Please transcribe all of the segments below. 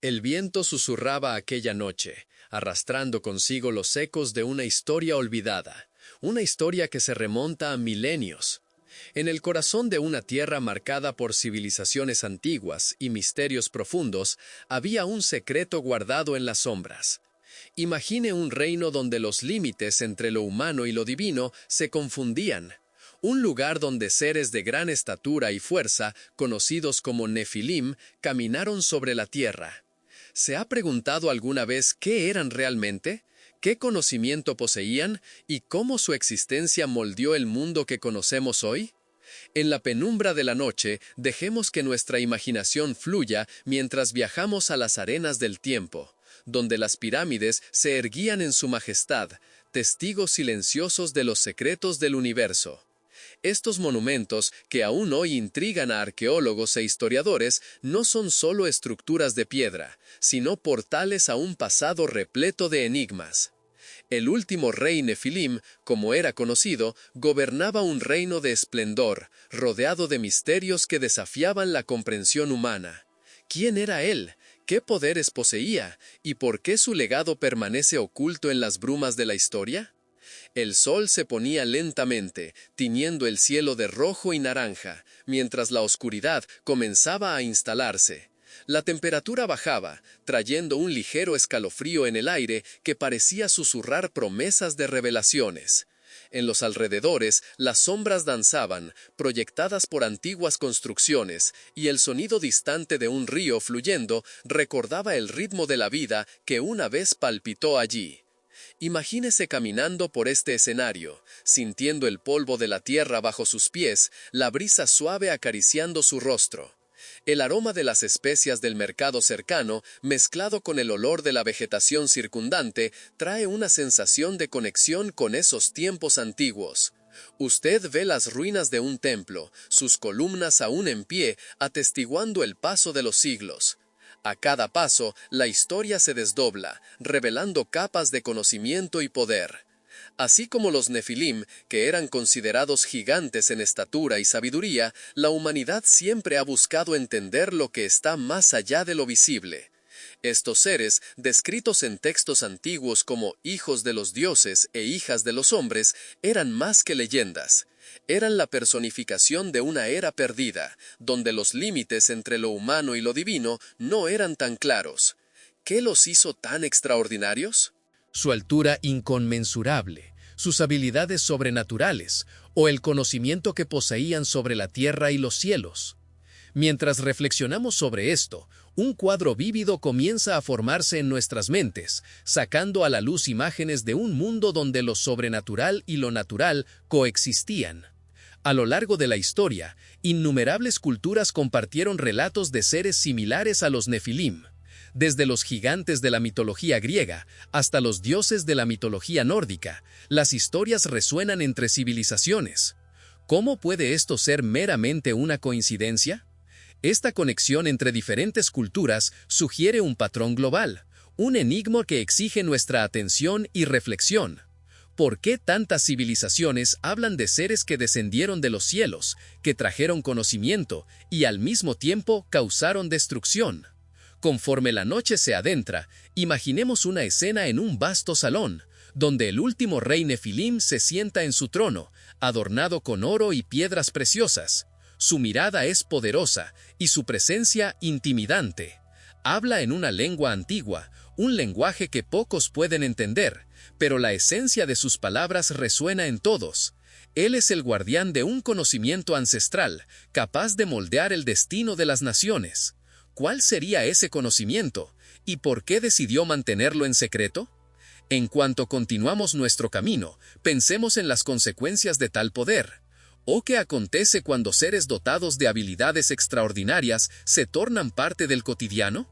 El viento susurraba aquella noche, arrastrando consigo los ecos de una historia olvidada, una historia que se remonta a milenios. En el corazón de una tierra marcada por civilizaciones antiguas y misterios profundos, había un secreto guardado en las sombras. Imagine un reino donde los límites entre lo humano y lo divino se confundían. Un lugar donde seres de gran estatura y fuerza, conocidos como Nefilim, caminaron sobre la tierra. ¿Se ha preguntado alguna vez qué eran realmente? ¿Qué conocimiento poseían? ¿Y cómo su existencia moldeó el mundo que conocemos hoy? En la penumbra de la noche, dejemos que nuestra imaginación fluya mientras viajamos a las arenas del tiempo, donde las pirámides se erguían en su majestad, testigos silenciosos de los secretos del universo. Estos monumentos, que aún hoy intrigan a arqueólogos e historiadores, no son solo estructuras de piedra, sino portales a un pasado repleto de enigmas. El último rey Nefilim, como era conocido, gobernaba un reino de esplendor, rodeado de misterios que desafiaban la comprensión humana. ¿Quién era él? ¿Qué poderes poseía? ¿Y por qué su legado permanece oculto en las brumas de la historia? El sol se ponía lentamente, tiñendo el cielo de rojo y naranja, mientras la oscuridad comenzaba a instalarse. La temperatura bajaba, trayendo un ligero escalofrío en el aire que parecía susurrar promesas de revelaciones. En los alrededores, las sombras danzaban, proyectadas por antiguas construcciones, y el sonido distante de un río fluyendo recordaba el ritmo de la vida que una vez palpitó allí. Imagínese caminando por este escenario, sintiendo el polvo de la tierra bajo sus pies, la brisa suave acariciando su rostro. El aroma de las especias del mercado cercano, mezclado con el olor de la vegetación circundante, trae una sensación de conexión con esos tiempos antiguos. Usted ve las ruinas de un templo, sus columnas aún en pie, atestiguando el paso de los siglos. A cada paso, la historia se desdobla, revelando capas de conocimiento y poder. Así como los Nefilim, que eran considerados gigantes en estatura y sabiduría, la humanidad siempre ha buscado entender lo que está más allá de lo visible. Estos seres, descritos en textos antiguos como hijos de los dioses e hijas de los hombres, eran más que leyendas. Eran la personificación de una era perdida, donde los límites entre lo humano y lo divino no eran tan claros. ¿Qué los hizo tan extraordinarios? Su altura inconmensurable, sus habilidades sobrenaturales, o el conocimiento que poseían sobre la tierra y los cielos. Mientras reflexionamos sobre esto, un cuadro vívido comienza a formarse en nuestras mentes, sacando a la luz imágenes de un mundo donde lo sobrenatural y lo natural coexistían. A lo largo de la historia, innumerables culturas compartieron relatos de seres similares a los Nefilim. Desde los gigantes de la mitología griega hasta los dioses de la mitología nórdica, las historias resuenan entre civilizaciones. ¿Cómo puede esto ser meramente una coincidencia? Esta conexión entre diferentes culturas sugiere un patrón global, un enigma que exige nuestra atención y reflexión. ¿Por qué tantas civilizaciones hablan de seres que descendieron de los cielos, que trajeron conocimiento y al mismo tiempo causaron destrucción? Conforme la noche se adentra, imaginemos una escena en un vasto salón, donde el último rey Nefilim se sienta en su trono, adornado con oro y piedras preciosas. Su mirada es poderosa y su presencia intimidante. Habla en una lengua antigua, un lenguaje que pocos pueden entender, pero la esencia de sus palabras resuena en todos. Él es el guardián de un conocimiento ancestral, capaz de moldear el destino de las naciones. ¿Cuál sería ese conocimiento? ¿Y por qué decidió mantenerlo en secreto? En cuanto continuamos nuestro camino, pensemos en las consecuencias de tal poder. ¿O qué acontece cuando seres dotados de habilidades extraordinarias se tornan parte del cotidiano?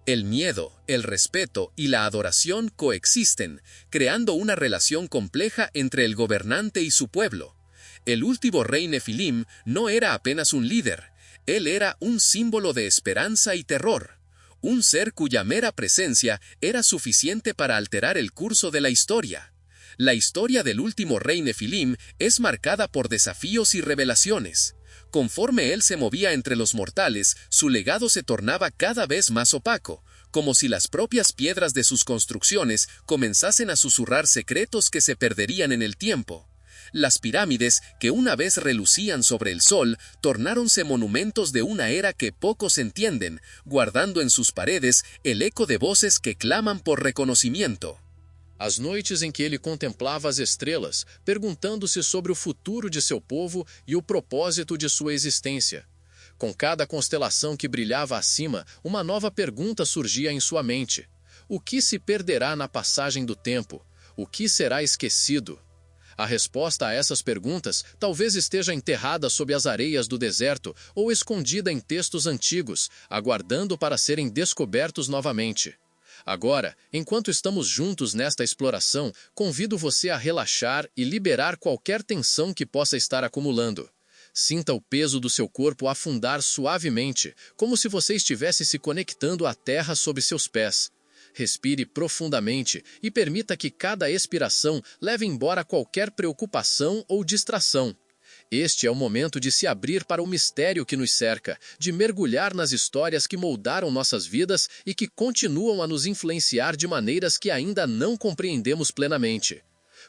El miedo, el respeto y la adoración coexisten, creando una relación compleja entre el gobernante y su pueblo. El último rey Nefilim no era apenas un líder, él era un símbolo de esperanza y terror. Un ser cuya mera presencia era suficiente para alterar el curso de la historia. La historia del último rey Nefilim es marcada por desafíos y revelaciones. Conforme él se movía entre los mortales, su legado se tornaba cada vez más opaco, como si las propias piedras de sus construcciones comenzasen a susurrar secretos que se perderían en el tiempo. Las pirámides, que una vez relucían sobre el sol, tornáronse monumentos de una era que pocos entienden, guardando en sus paredes el eco de voces que claman por reconocimiento. As noites em que ele contemplava as estrelas, perguntando-se sobre o futuro de seu povo e o propósito de sua existência. Com cada constelação que brilhava acima, uma nova pergunta surgia em sua mente. O que se perderá na passagem do tempo? O que será esquecido? A resposta a essas perguntas talvez esteja enterrada sob as areias do deserto ou escondida em textos antigos, aguardando para serem descobertos novamente. Agora, enquanto estamos juntos nesta exploração, convido você a relaxar e liberar qualquer tensão que possa estar acumulando. Sinta o peso do seu corpo afundar suavemente, como se você estivesse se conectando à terra sob seus pés. Respire profundamente e permita que cada expiração leve embora qualquer preocupação ou distração. Este é o momento de se abrir para o mistério que nos cerca, de mergulhar nas histórias que moldaram nossas vidas e que continuam a nos influenciar de maneiras que ainda não compreendemos plenamente.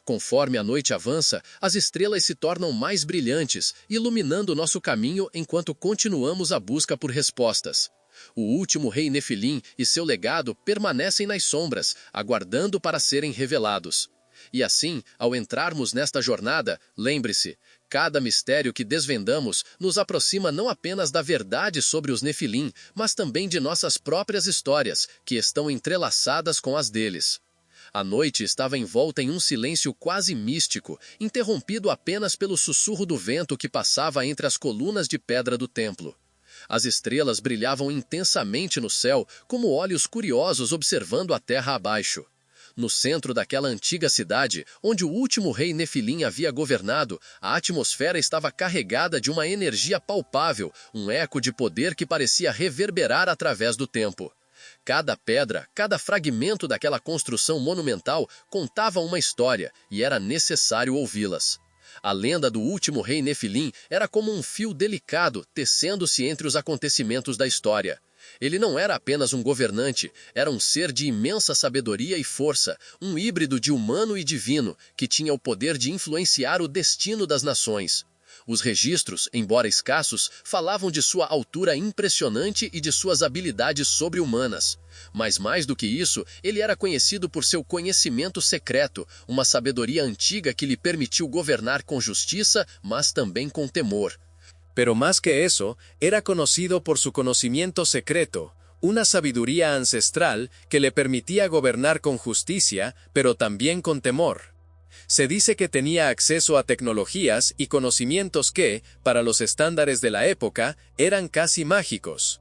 Conforme a noite avança, as estrelas se tornam mais brilhantes, iluminando nosso caminho enquanto continuamos a busca por respostas. O último rei Nefilim e seu legado permanecem nas sombras, aguardando para serem revelados. E assim, ao entrarmos nesta jornada, lembre-se, cada mistério que desvendamos nos aproxima não apenas da verdade sobre os Nefilim, mas também de nossas próprias histórias, que estão entrelaçadas com as deles. A noite estava envolta em um silêncio quase místico, interrompido apenas pelo sussurro do vento que passava entre as colunas de pedra do templo. As estrelas brilhavam intensamente no céu, como olhos curiosos observando a terra abaixo. No centro daquela antiga cidade, onde o último rei Nefilim havia governado, a atmosfera estava carregada de uma energia palpável, um eco de poder que parecia reverberar através do tempo. Cada pedra, cada fragmento daquela construção monumental contava uma história, e era necessário ouvi-las. A lenda do último rei Nefilim era como um fio delicado tecendo-se entre os acontecimentos da história. Ele não era apenas um governante, era um ser de imensa sabedoria e força, um híbrido de humano e divino, que tinha o poder de influenciar o destino das nações. Os registros, embora escassos, falavam de sua altura impressionante e de suas habilidades sobre-humanas. Mas mais do que isso, ele era conhecido por seu conhecimento secreto, uma sabedoria antiga que lhe permitiu governar com justiça, mas também com temor. Pero más que eso, era conocido por su conocimiento secreto, una sabiduría ancestral que le permitía gobernar con justicia, pero también con temor. Se dice que tenía acceso a tecnologías y conocimientos que, para los estándares de la época, eran casi mágicos.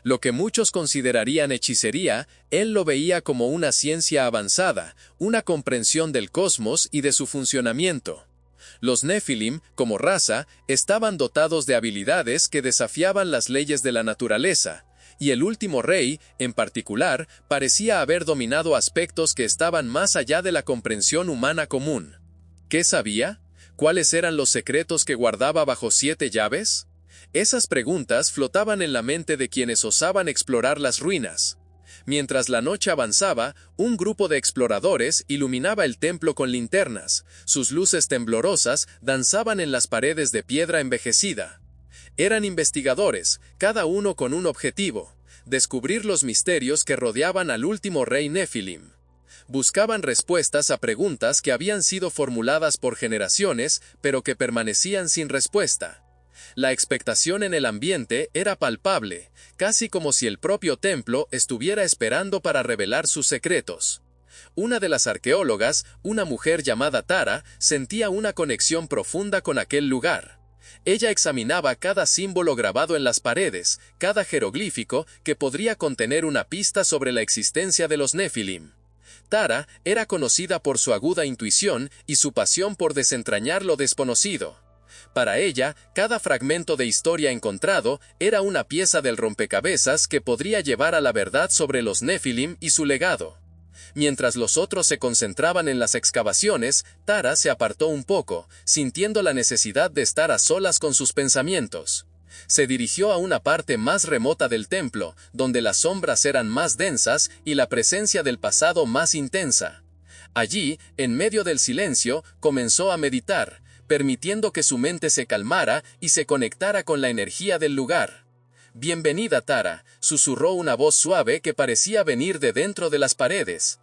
Lo que muchos considerarían hechicería, él lo veía como una ciencia avanzada, una comprensión del cosmos y de su funcionamiento. Los Nefilim, como raza, estaban dotados de habilidades que desafiaban las leyes de la naturaleza, y el último rey, en particular, parecía haber dominado aspectos que estaban más allá de la comprensión humana común. ¿Qué sabía? ¿Cuáles eran los secretos que guardaba bajo 7 llaves? Esas preguntas flotaban en la mente de quienes osaban explorar las ruinas. Mientras la noche avanzaba, un grupo de exploradores iluminaba el templo con linternas. Sus luces temblorosas danzaban en las paredes de piedra envejecida. Eran investigadores, cada uno con un objetivo: descubrir los misterios que rodeaban al último rey Nefilim. Buscaban respuestas a preguntas que habían sido formuladas por generaciones, pero que permanecían sin respuesta. La expectación en el ambiente era palpable, casi como si el propio templo estuviera esperando para revelar sus secretos. Una de las arqueólogas, una mujer llamada Tara, sentía una conexión profunda con aquel lugar. Ella examinaba cada símbolo grabado en las paredes, cada jeroglífico que podría contener una pista sobre la existencia de los Nefilim. Tara era conocida por su aguda intuición y su pasión por desentrañar lo desconocido. Para ella, cada fragmento de historia encontrado era una pieza del rompecabezas que podría llevar a la verdad sobre los Nefilim y su legado. Mientras los otros se concentraban en las excavaciones, Tara se apartó un poco, sintiendo la necesidad de estar a solas con sus pensamientos. Se dirigió a una parte más remota del templo, donde las sombras eran más densas y la presencia del pasado más intensa. Allí, en medio del silencio, comenzó a meditar, permitiendo que su mente se calmara y se conectara con la energía del lugar. «Bienvenida, Tara», susurró una voz suave que parecía venir de dentro de las paredes.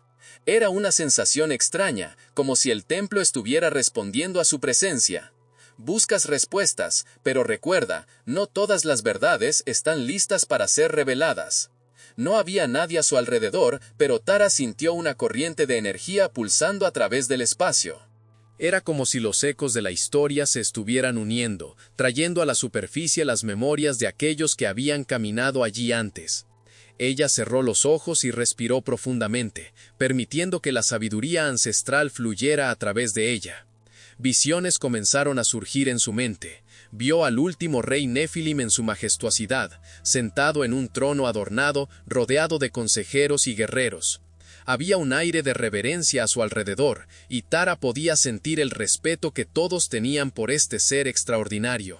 Era una sensación extraña, como si el templo estuviera respondiendo a su presencia. Buscas respuestas, pero recuerda, no todas las verdades están listas para ser reveladas. No había nadie a su alrededor, pero Tara sintió una corriente de energía pulsando a través del espacio. Era como si los ecos de la historia se estuvieran uniendo, trayendo a la superficie las memorias de aquellos que habían caminado allí antes. Ella cerró los ojos y respiró profundamente, permitiendo que la sabiduría ancestral fluyera a través de ella. Visiones comenzaron a surgir en su mente. Vio al último rey Nefilim en su majestuosidad, sentado en un trono adornado, rodeado de consejeros y guerreros. Había un aire de reverencia a su alrededor, y Tara podía sentir el respeto que todos tenían por este ser extraordinario.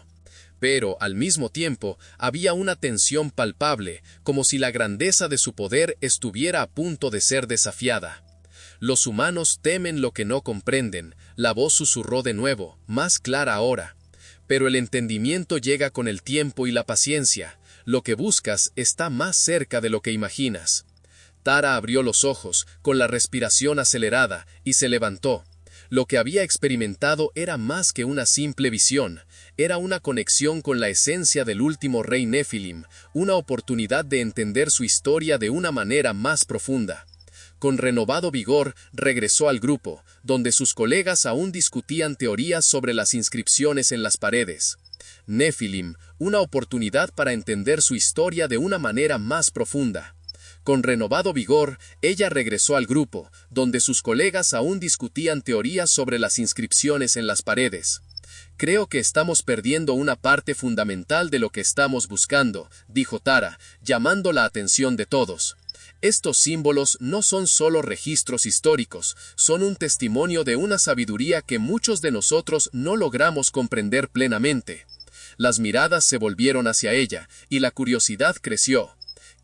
Pero, al mismo tiempo, había una tensión palpable, como si la grandeza de su poder estuviera a punto de ser desafiada. «Los humanos temen lo que no comprenden», la voz susurró de nuevo, más clara ahora. «Pero el entendimiento llega con el tiempo y la paciencia. Lo que buscas está más cerca de lo que imaginas». Tara abrió los ojos, con la respiración acelerada, y se levantó. Lo que había experimentado era más que una simple visión, era una conexión con la esencia del último rey Nefilim, una oportunidad de entender su historia de una manera más profunda. Con renovado vigor, regresó al grupo, donde sus colegas aún discutían teorías sobre las inscripciones en las paredes. Nefilim, una oportunidad para entender su historia de una manera más profunda. Con renovado vigor, ella regresó al grupo, donde sus colegas aún discutían teorías sobre las inscripciones en las paredes. «Creo que estamos perdiendo una parte fundamental de lo que estamos buscando», dijo Tara, llamando la atención de todos. «Estos símbolos no son solo registros históricos, son un testimonio de una sabiduría que muchos de nosotros no logramos comprender plenamente». Las miradas se volvieron hacia ella, y la curiosidad creció.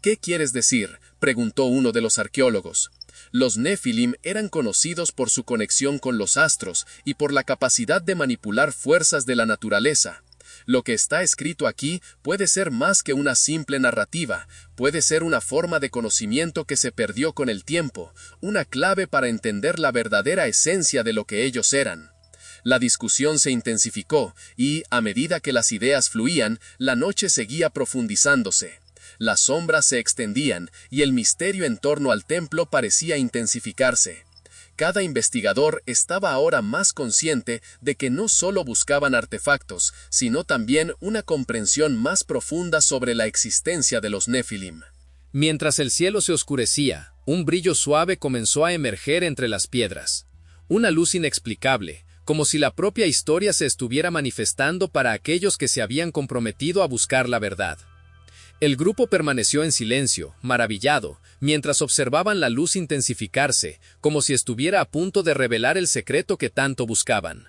«¿Qué quieres decir?», preguntó uno de los arqueólogos. Los Nefilim eran conocidos por su conexión con los astros y por la capacidad de manipular fuerzas de la naturaleza. Lo que está escrito aquí puede ser más que una simple narrativa, puede ser una forma de conocimiento que se perdió con el tiempo, una clave para entender la verdadera esencia de lo que ellos eran. La discusión se intensificó y, a medida que las ideas fluían, la noche seguía profundizándose. Las sombras se extendían y el misterio en torno al templo parecía intensificarse. Cada investigador estaba ahora más consciente de que no solo buscaban artefactos, sino también una comprensión más profunda sobre la existencia de los Nefilim. Mientras el cielo se oscurecía, un brillo suave comenzó a emerger entre las piedras. Una luz inexplicable, como si la propia historia se estuviera manifestando para aquellos que se habían comprometido a buscar la verdad. El grupo permaneció en silencio, maravillado, mientras observaban la luz intensificarse, como si estuviera a punto de revelar el secreto que tanto buscaban.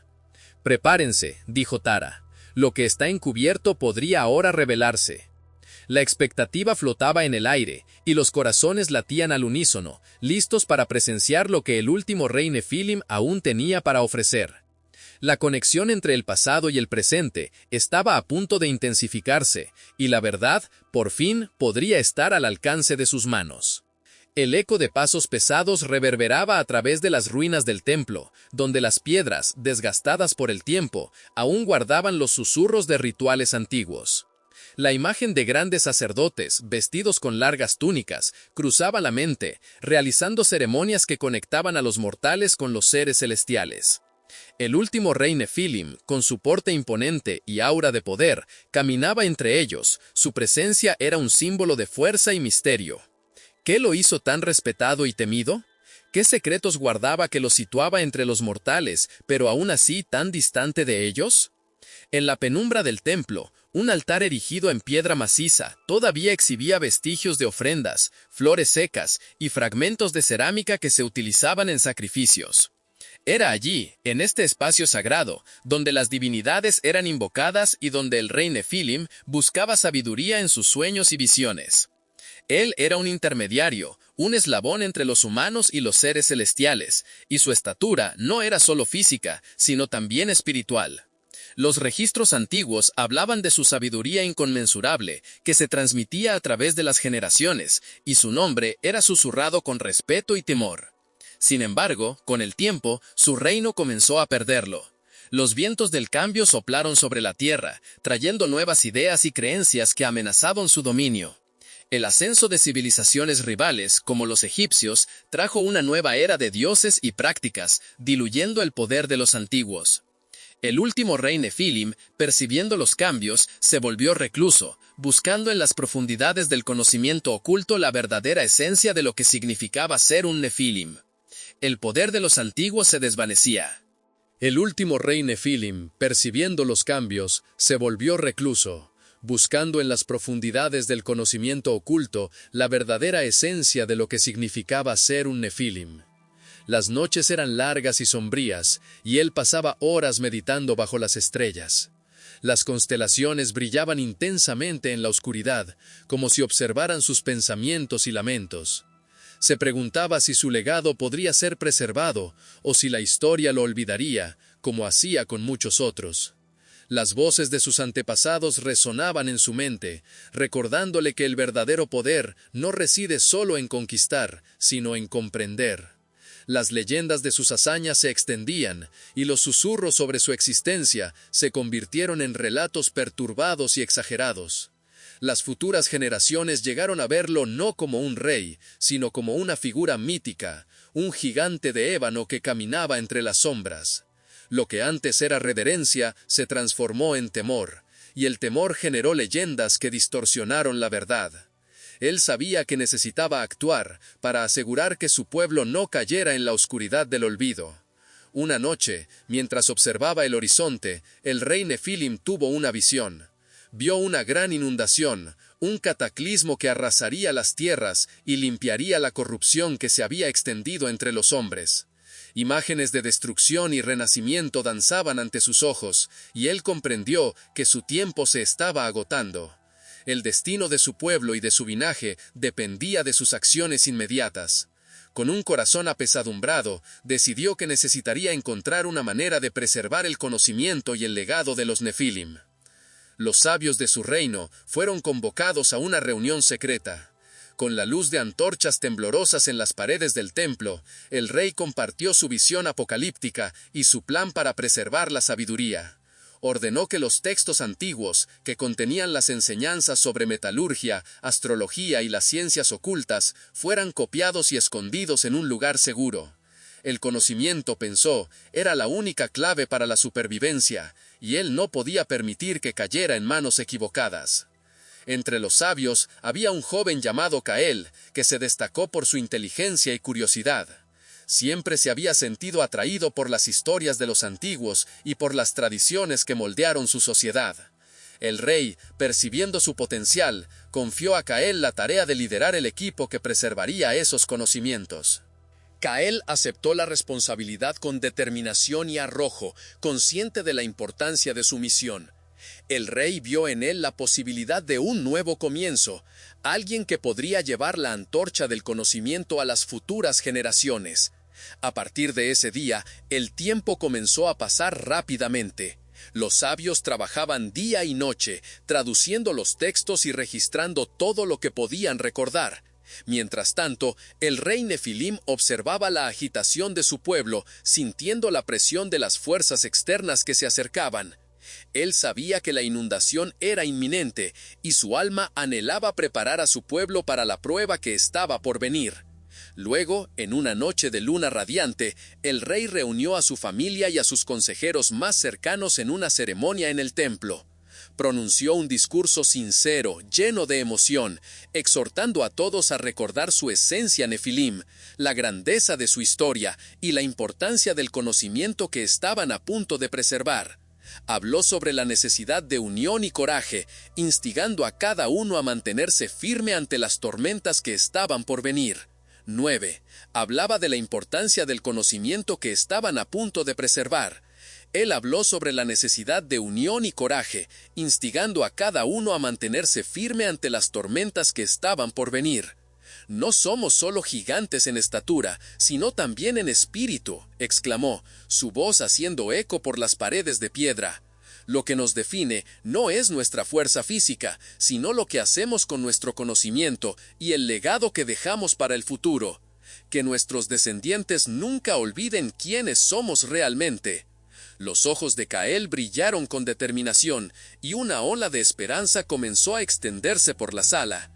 «Prepárense», dijo Tara. «Lo que está encubierto podría ahora revelarse». La expectativa flotaba en el aire, y los corazones latían al unísono, listos para presenciar lo que el último rey Nefilim aún tenía para ofrecer. La conexión entre el pasado y el presente estaba a punto de intensificarse, y la verdad, por fin, podría estar al alcance de sus manos. El eco de pasos pesados reverberaba a través de las ruinas del templo, donde las piedras, desgastadas por el tiempo, aún guardaban los susurros de rituales antiguos. La imagen de grandes sacerdotes, vestidos con largas túnicas, cruzaba la mente, realizando ceremonias que conectaban a los mortales con los seres celestiales. El último rey Nefilim, con su porte imponente y aura de poder, caminaba entre ellos. Su presencia era un símbolo de fuerza y misterio. ¿Qué lo hizo tan respetado y temido? ¿Qué secretos guardaba que lo situaba entre los mortales, pero aún así tan distante de ellos? En la penumbra del templo, Un altar erigido en piedra maciza todavía exhibía vestigios de ofrendas, flores secas y fragmentos de cerámica que se utilizaban en sacrificios. Era allí, en este espacio sagrado, donde las divinidades eran invocadas y donde el rey Nefilim buscaba sabiduría en sus sueños y visiones. Él era un intermediario, un eslabón entre los humanos y los seres celestiales, y su estatura no era solo física, sino también espiritual. Los registros antiguos hablaban de su sabiduría inconmensurable, que se transmitía a través de las generaciones, y su nombre era susurrado con respeto y temor. Sin embargo, con el tiempo, su reino comenzó a perderlo. Los vientos del cambio soplaron sobre la tierra, trayendo nuevas ideas y creencias que amenazaban su dominio. El ascenso de civilizaciones rivales, como los egipcios, trajo una nueva era de dioses y prácticas, diluyendo el poder de los antiguos. El último rey Nefilim, percibiendo los cambios, se volvió recluso, buscando en las profundidades del conocimiento oculto la verdadera esencia de lo que significaba ser un Nefilim. El poder de los antiguos se desvanecía. El último rey Nefilim, percibiendo los cambios, se volvió recluso, buscando en las profundidades del conocimiento oculto la verdadera esencia de lo que significaba ser un Nefilim. Las noches eran largas y sombrías, y él pasaba horas meditando bajo las estrellas. Las constelaciones brillaban intensamente en la oscuridad, como si observaran sus pensamientos y lamentos. Se preguntaba si su legado podría ser preservado, o si la historia lo olvidaría, como hacía con muchos otros. Las voces de sus antepasados resonaban en su mente, recordándole que el verdadero poder no reside solo en conquistar, sino en comprender. Las leyendas de sus hazañas se extendían, y los susurros sobre su existencia se convirtieron en relatos perturbados y exagerados. Las futuras generaciones llegaron a verlo no como un rey, sino como una figura mítica, un gigante de ébano que caminaba entre las sombras. Lo que antes era reverencia se transformó en temor, y el temor generó leyendas que distorsionaron la verdad. Él sabía que necesitaba actuar para asegurar que su pueblo no cayera en la oscuridad del olvido. Una noche, mientras observaba el horizonte, el rey Nefilim tuvo una visión. Vio una gran inundación, un cataclismo que arrasaría las tierras y limpiaría la corrupción que se había extendido entre los hombres. Imágenes de destrucción y renacimiento danzaban ante sus ojos, y él comprendió que su tiempo se estaba agotando. El destino de su pueblo y de su linaje dependía de sus acciones inmediatas. Con un corazón apesadumbrado, decidió que necesitaría encontrar una manera de preservar el conocimiento y el legado de los Nefilim. Los sabios de su reino fueron convocados a una reunión secreta. Con la luz de antorchas temblorosas en las paredes del templo, el rey compartió su visión apocalíptica y su plan para preservar la sabiduría. Ordenó que los textos antiguos, que contenían las enseñanzas sobre metalurgia, astrología y las ciencias ocultas, fueran copiados y escondidos en un lugar seguro. El conocimiento, pensó, era la única clave para la supervivencia, y él no podía permitir que cayera en manos equivocadas. Entre los sabios había un joven llamado Cael, que se destacó por su inteligencia y curiosidad. Siempre se había sentido atraído por las historias de los antiguos y por las tradiciones que moldearon su sociedad. El rey, percibiendo su potencial, confió a Cael la tarea de liderar el equipo que preservaría esos conocimientos. Cael aceptó la responsabilidad con determinación y arrojo, consciente de la importancia de su misión. El rey vio en él la posibilidad de un nuevo comienzo, alguien que podría llevar la antorcha del conocimiento a las futuras generaciones. A partir de ese día, el tiempo comenzó a pasar rápidamente. Los sabios trabajaban día y noche, traduciendo los textos y registrando todo lo que podían recordar. Mientras tanto, el rey Nefilim observaba la agitación de su pueblo, sintiendo la presión de las fuerzas externas que se acercaban. Él sabía que la inundación era inminente, y su alma anhelaba preparar a su pueblo para la prueba que estaba por venir. Luego, en una noche de luna radiante, el rey reunió a su familia y a sus consejeros más cercanos en una ceremonia en el templo. Pronunció un discurso sincero, lleno de emoción, exhortando a todos a recordar su esencia Nefilim, la grandeza de su historia y la importancia del conocimiento que estaban a punto de preservar. Habló sobre la necesidad de unión y coraje, instigando a cada uno a mantenerse firme ante las tormentas que estaban por venir. 9. Hablaba de la importancia del conocimiento que estaban a punto de preservar. Él habló sobre la necesidad de unión y coraje, instigando a cada uno a mantenerse firme ante las tormentas que estaban por venir. No somos solo gigantes en estatura, sino también en espíritu, exclamó, su voz haciendo eco por las paredes de piedra. Lo que nos define no es nuestra fuerza física, sino lo que hacemos con nuestro conocimiento y el legado que dejamos para el futuro. Que nuestros descendientes nunca olviden quiénes somos realmente. Los ojos de Kael brillaron con determinación, y una ola de esperanza comenzó a extenderse por la sala.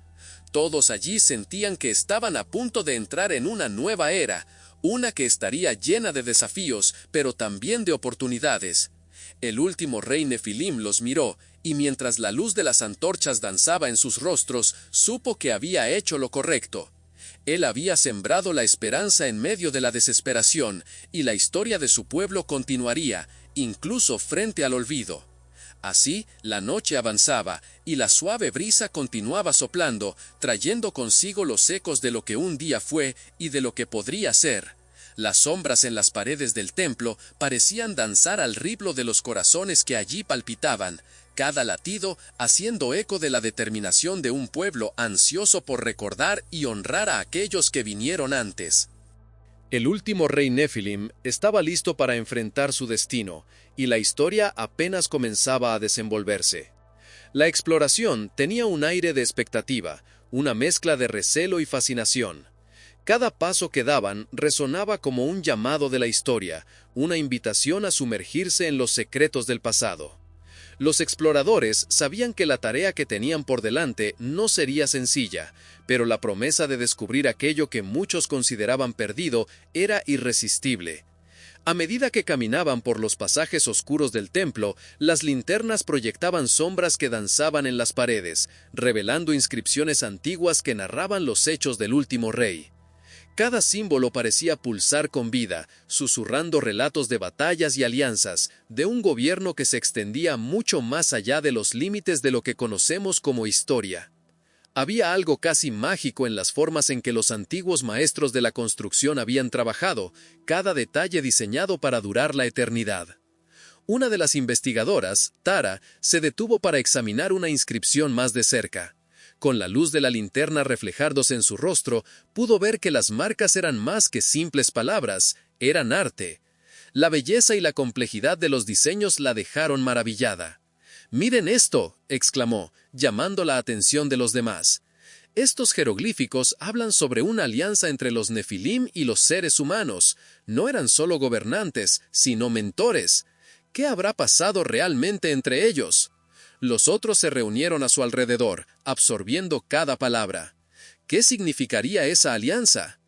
Todos allí sentían que estaban a punto de entrar en una nueva era, una que estaría llena de desafíos, pero también de oportunidades. El último rey Nefilim los miró, y mientras la luz de las antorchas danzaba en sus rostros, supo que había hecho lo correcto. Él había sembrado la esperanza en medio de la desesperación, y la historia de su pueblo continuaría, incluso frente al olvido. Así, la noche avanzaba, y la suave brisa continuaba soplando, trayendo consigo los ecos de lo que un día fue y de lo que podría ser. Las sombras en las paredes del templo parecían danzar al ritmo de los corazones que allí palpitaban, cada latido haciendo eco de la determinación de un pueblo ansioso por recordar y honrar a aquellos que vinieron antes. El último rey Nefilim estaba listo para enfrentar su destino, y la historia apenas comenzaba a desenvolverse. La exploración tenía un aire de expectativa, una mezcla de recelo y fascinación. Cada paso que daban resonaba como un llamado de la historia, una invitación a sumergirse en los secretos del pasado. Los exploradores sabían que la tarea que tenían por delante no sería sencilla, pero la promesa de descubrir aquello que muchos consideraban perdido era irresistible. A medida que caminaban por los pasajes oscuros del templo, las linternas proyectaban sombras que danzaban en las paredes, revelando inscripciones antiguas que narraban los hechos del último rey. Cada símbolo parecía pulsar con vida, susurrando relatos de batallas y alianzas, de un gobierno que se extendía mucho más allá de los límites de lo que conocemos como historia. Había algo casi mágico en las formas en que los antiguos maestros de la construcción habían trabajado, cada detalle diseñado para durar la eternidad. Una de las investigadoras, Tara, se detuvo para examinar una inscripción más de cerca. Con la luz de la linterna reflejándose en su rostro, pudo ver que las marcas eran más que simples palabras, eran arte. La belleza y la complejidad de los diseños la dejaron maravillada. «¡Miren esto!», exclamó, llamando la atención de los demás. Estos jeroglíficos hablan sobre una alianza entre los Nefilim y los seres humanos. No eran solo gobernantes, sino mentores. ¿Qué habrá pasado realmente entre ellos? Los otros se reunieron a su alrededor, absorbiendo cada palabra. ¿Qué significaría esa alianza?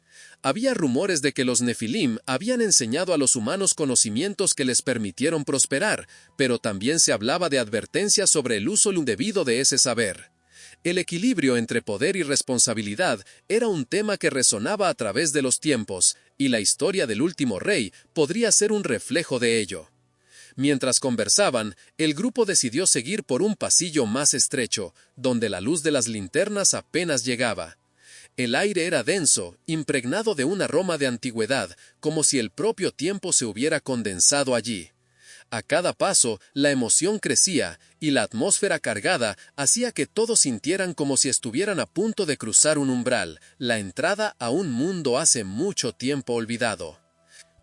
Había rumores de que los Nefilim habían enseñado a los humanos conocimientos que les permitieron prosperar, pero también se hablaba de advertencias sobre el uso indebido de ese saber. El equilibrio entre poder y responsabilidad era un tema que resonaba a través de los tiempos, y la historia del último rey podría ser un reflejo de ello. Mientras conversaban, el grupo decidió seguir por un pasillo más estrecho, donde la luz de las linternas apenas llegaba. El aire era denso, impregnado de un aroma de antigüedad, como si el propio tiempo se hubiera condensado allí. A cada paso, la emoción crecía, y la atmósfera cargada hacía que todos sintieran como si estuvieran a punto de cruzar un umbral, la entrada a un mundo hace mucho tiempo olvidado.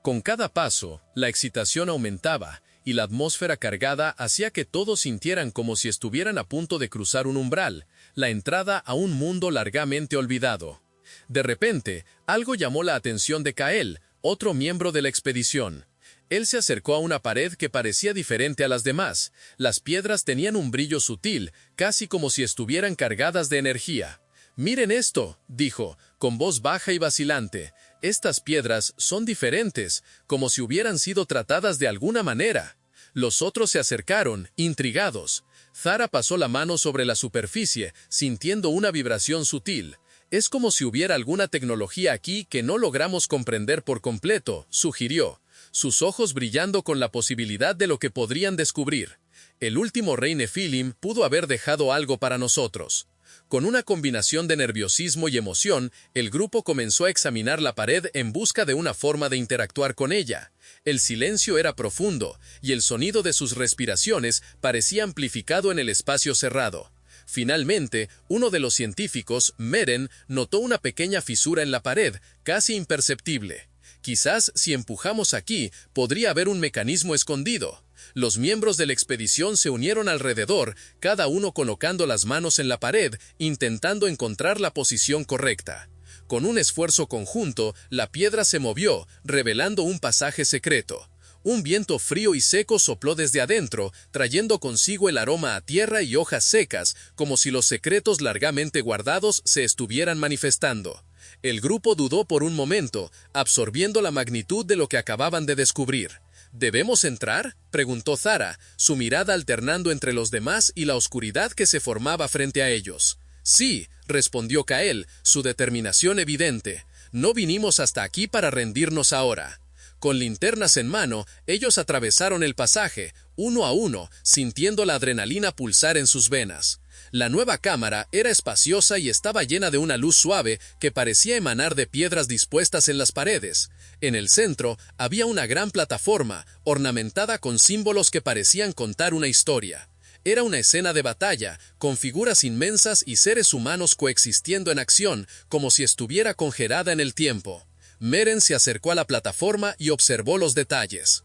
Con cada paso, la excitación aumentaba, y la atmósfera cargada hacía que todos sintieran como si estuvieran a punto de cruzar un umbral, la entrada a un mundo largamente olvidado. De repente, algo llamó la atención de Kael, otro miembro de la expedición. Él se acercó a una pared que parecía diferente a las demás. Las piedras tenían un brillo sutil, casi como si estuvieran cargadas de energía. «Miren esto», dijo, con voz baja y vacilante. «Estas piedras son diferentes, como si hubieran sido tratadas de alguna manera». Los otros se acercaron, intrigados. Zara pasó la mano sobre la superficie, sintiendo una vibración sutil. «Es como si hubiera alguna tecnología aquí que no logramos comprender por completo», sugirió. sus ojos brillando con la posibilidad de lo que podrían descubrir. El último rey Nefilim pudo haber dejado algo para nosotros. Con una combinación de nerviosismo y emoción, el grupo comenzó a examinar la pared en busca de una forma de interactuar con ella. El silencio era profundo, y el sonido de sus respiraciones parecía amplificado en el espacio cerrado. Finalmente, uno de los científicos, Meren, notó una pequeña fisura en la pared, casi imperceptible. Quizás, si empujamos aquí, podría haber un mecanismo escondido. Los miembros de la expedición se unieron alrededor, cada uno colocando las manos en la pared, intentando encontrar la posición correcta. Con un esfuerzo conjunto, la piedra se movió, revelando un pasaje secreto. Un viento frío y seco sopló desde adentro, trayendo consigo el aroma a tierra y hojas secas, como si los secretos largamente guardados se estuvieran manifestando. El grupo dudó por un momento, absorbiendo la magnitud de lo que acababan de descubrir. ¿Debemos entrar?, preguntó Zara, su mirada alternando entre los demás y la oscuridad que se formaba frente a ellos. Sí, respondió Kael, su determinación evidente. No vinimos hasta aquí para rendirnos ahora. Con linternas en mano, ellos atravesaron el pasaje, uno a uno, sintiendo la adrenalina pulsar en sus venas. La nueva cámara era espaciosa y estaba llena de una luz suave que parecía emanar de piedras dispuestas en las paredes. En el centro había una gran plataforma, ornamentada con símbolos que parecían contar una historia. Era una escena de batalla, con figuras inmensas y seres humanos coexistiendo en acción, como si estuviera congelada en el tiempo. Meren se acercó a la plataforma y observó los detalles.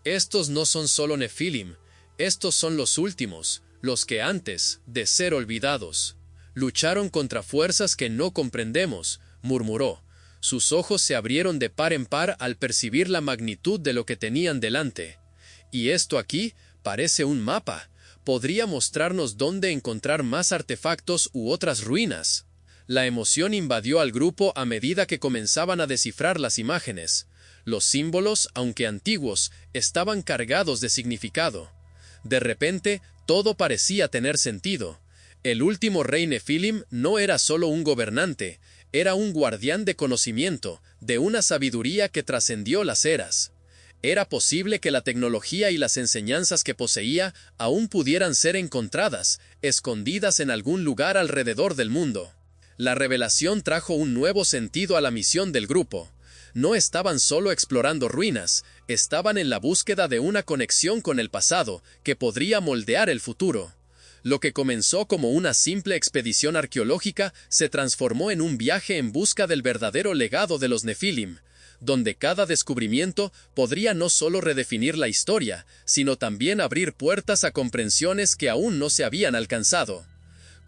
Estos no son solo Nefilim, estos son los últimos, los que antes de ser olvidados lucharon contra fuerzas que no comprendemos, murmuró. Sus ojos se abrieron de par en par al percibir la magnitud de lo que tenían delante. Y esto aquí parece un mapa. Podría mostrarnos dónde encontrar más artefactos u otras ruinas. La emoción invadió al grupo a medida que comenzaban a descifrar las imágenes. Los símbolos, aunque antiguos, estaban cargados de significado. De repente, todo parecía tener sentido. El último rey Nefilim no era solo un gobernante, era un guardián de conocimiento, de una sabiduría que trascendió las eras. Era posible que la tecnología y las enseñanzas que poseía aún pudieran ser encontradas, escondidas en algún lugar alrededor del mundo. La revelación trajo un nuevo sentido a la misión del grupo. No estaban solo explorando ruinas, estaban en la búsqueda de una conexión con el pasado que podría moldear el futuro. Lo que comenzó como una simple expedición arqueológica se transformó en un viaje en busca del verdadero legado de los Nefilim, donde cada descubrimiento podría no solo redefinir la historia, sino también abrir puertas a comprensiones que aún no se habían alcanzado.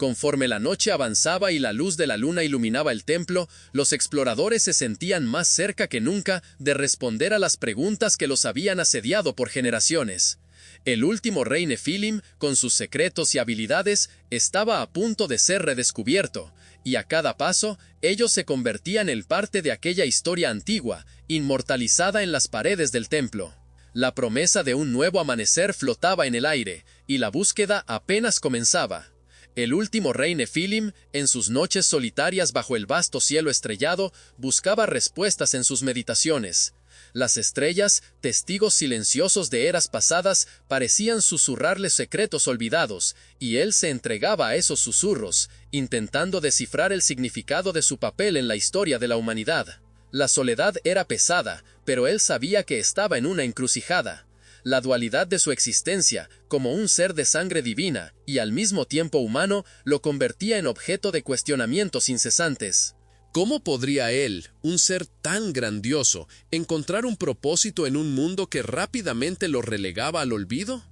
Conforme la noche avanzaba y la luz de la luna iluminaba el templo, los exploradores se sentían más cerca que nunca de responder a las preguntas que los habían asediado por generaciones. El último rey Nefilim, con sus secretos y habilidades, estaba a punto de ser redescubierto, y a cada paso, ellos se convertían en parte de aquella historia antigua, inmortalizada en las paredes del templo. La promesa de un nuevo amanecer flotaba en el aire, y la búsqueda apenas comenzaba. El último rey Nefilim, en sus noches solitarias bajo el vasto cielo estrellado, buscaba respuestas en sus meditaciones. Las estrellas, testigos silenciosos de eras pasadas, parecían susurrarle secretos olvidados, y él se entregaba a esos susurros, intentando descifrar el significado de su papel en la historia de la humanidad. La soledad era pesada, pero él sabía que estaba en una encrucijada. La dualidad de su existencia, como un ser de sangre divina y al mismo tiempo humano, lo convertía en objeto de cuestionamientos incesantes. ¿Cómo podría él, un ser tan grandioso, encontrar un propósito en un mundo que rápidamente lo relegaba al olvido?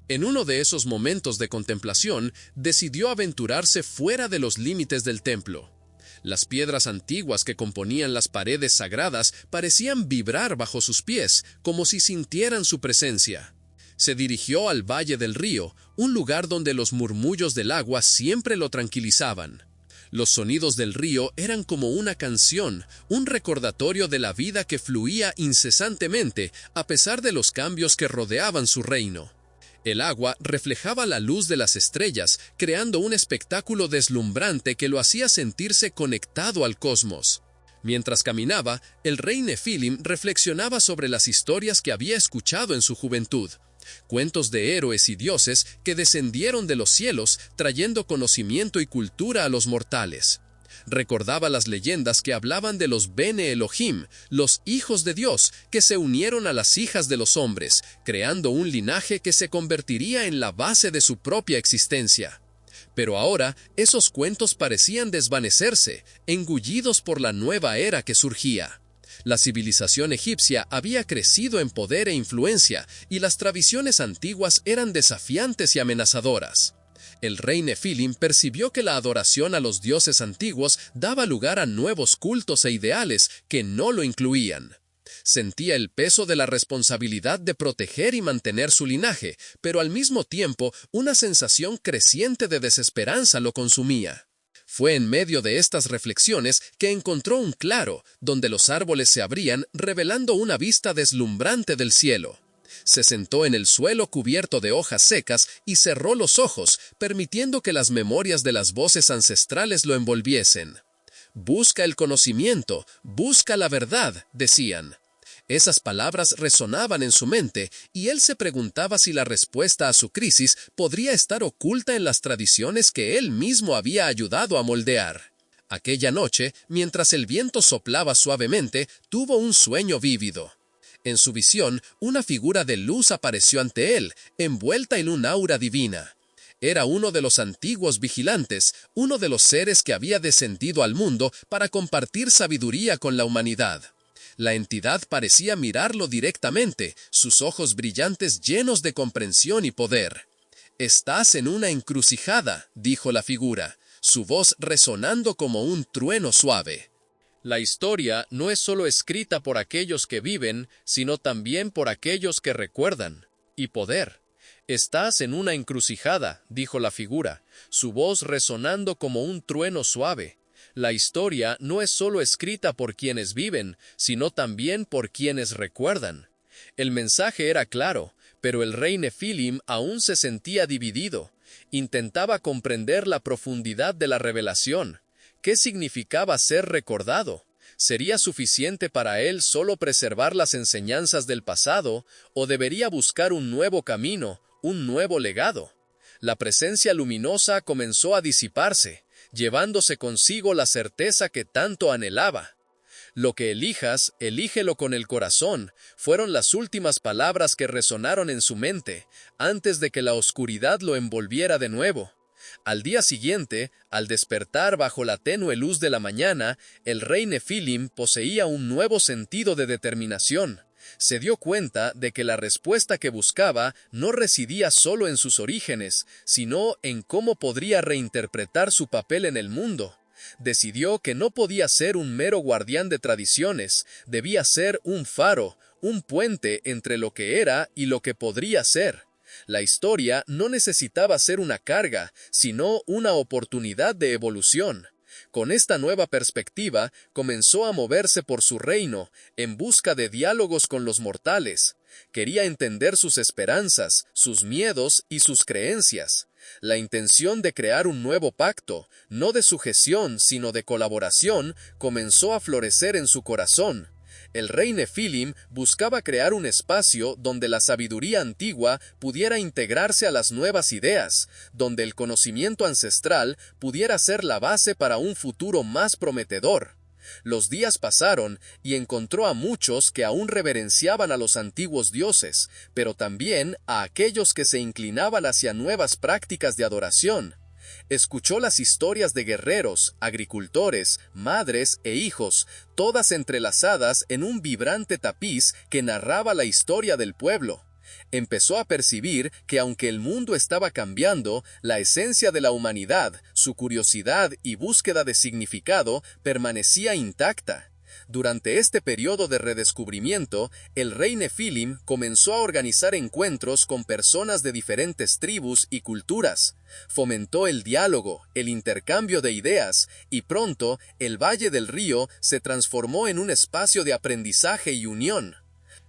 En uno de esos momentos de contemplación, decidió aventurarse fuera de los límites del templo. Las piedras antiguas que componían las paredes sagradas parecían vibrar bajo sus pies, como si sintieran su presencia. Se dirigió al Valle del Río, un lugar donde los murmullos del agua siempre lo tranquilizaban. Los sonidos del río eran como una canción, un recordatorio de la vida que fluía incesantemente, a pesar de los cambios que rodeaban su reino. El agua reflejaba la luz de las estrellas, creando un espectáculo deslumbrante que lo hacía sentirse conectado al cosmos. Mientras caminaba, el rey Nefilim reflexionaba sobre las historias que había escuchado en su juventud. Cuentos de héroes y dioses que descendieron de los cielos trayendo conocimiento y cultura a los mortales. Recordaba las leyendas que hablaban de los Bene Elohim, los hijos de Dios, que se unieron a las hijas de los hombres, creando un linaje que se convertiría en la base de su propia existencia. Pero ahora esos cuentos parecían desvanecerse, engullidos por la nueva era que surgía. La civilización egipcia había crecido en poder e influencia, y las tradiciones antiguas eran desafiantes y amenazadoras. El rey Nefilim percibió que la adoración a los dioses antiguos daba lugar a nuevos cultos e ideales que no lo incluían. Sentía el peso de la responsabilidad de proteger y mantener su linaje, pero al mismo tiempo una sensación creciente de desesperanza lo consumía. Fue en medio de estas reflexiones que encontró un claro, donde los árboles se abrían, revelando una vista deslumbrante del cielo. Se sentó en el suelo cubierto de hojas secas y cerró los ojos, permitiendo que las memorias de las voces ancestrales lo envolviesen. «Busca el conocimiento, busca la verdad», decían. Esas palabras resonaban en su mente, y él se preguntaba si la respuesta a su crisis podría estar oculta en las tradiciones que él mismo había ayudado a moldear. Aquella noche, mientras el viento soplaba suavemente, tuvo un sueño vívido. En su visión, una figura de luz apareció ante él, envuelta en un aura divina. Era uno de los antiguos vigilantes, uno de los seres que había descendido al mundo para compartir sabiduría con la humanidad. La entidad parecía mirarlo directamente, sus ojos brillantes llenos de comprensión y poder. «Estás en una encrucijada», dijo la figura, su voz resonando como un trueno suave. La historia no es solo escrita por aquellos que viven, sino también por aquellos que recuerdan. Y poder. «Estás en una encrucijada», dijo la figura, su voz resonando como un trueno suave. La historia no es solo escrita por quienes viven, sino también por quienes recuerdan. El mensaje era claro, pero el rey Nefilim aún se sentía dividido. Intentaba comprender la profundidad de la revelación. ¿Qué significaba ser recordado? ¿Sería suficiente para él solo preservar las enseñanzas del pasado, o debería buscar un nuevo camino, un nuevo legado? La presencia luminosa comenzó a disiparse, llevándose consigo la certeza que tanto anhelaba. «Lo que elijas, elígelo con el corazón», fueron las últimas palabras que resonaron en su mente, antes de que la oscuridad lo envolviera de nuevo. Al día siguiente, al despertar bajo la tenue luz de la mañana, el rey Nefilim poseía un nuevo sentido de determinación. Se dio cuenta de que la respuesta que buscaba no residía solo en sus orígenes, sino en cómo podría reinterpretar su papel en el mundo. Decidió que no podía ser un mero guardián de tradiciones, debía ser un faro, un puente entre lo que era y lo que podría ser. La historia no necesitaba ser una carga, sino una oportunidad de evolución. Con esta nueva perspectiva, comenzó a moverse por su reino, en busca de diálogos con los mortales. Quería entender sus esperanzas, sus miedos y sus creencias. La intención de crear un nuevo pacto, no de sujeción sino de colaboración, comenzó a florecer en su corazón. El rey Nefilim buscaba crear un espacio donde la sabiduría antigua pudiera integrarse a las nuevas ideas, donde el conocimiento ancestral pudiera ser la base para un futuro más prometedor. Los días pasaron y encontró a muchos que aún reverenciaban a los antiguos dioses, pero también a aquellos que se inclinaban hacia nuevas prácticas de adoración. Escuchó las historias de guerreros, agricultores, madres e hijos, todas entrelazadas en un vibrante tapiz que narraba la historia del pueblo. Empezó a percibir que aunque el mundo estaba cambiando, la esencia de la humanidad, su curiosidad y búsqueda de significado permanecía intacta. Durante este periodo de redescubrimiento, el rey Nefilim comenzó a organizar encuentros con personas de diferentes tribus y culturas. Fomentó el diálogo, el intercambio de ideas, y pronto el Valle del Río se transformó en un espacio de aprendizaje y unión.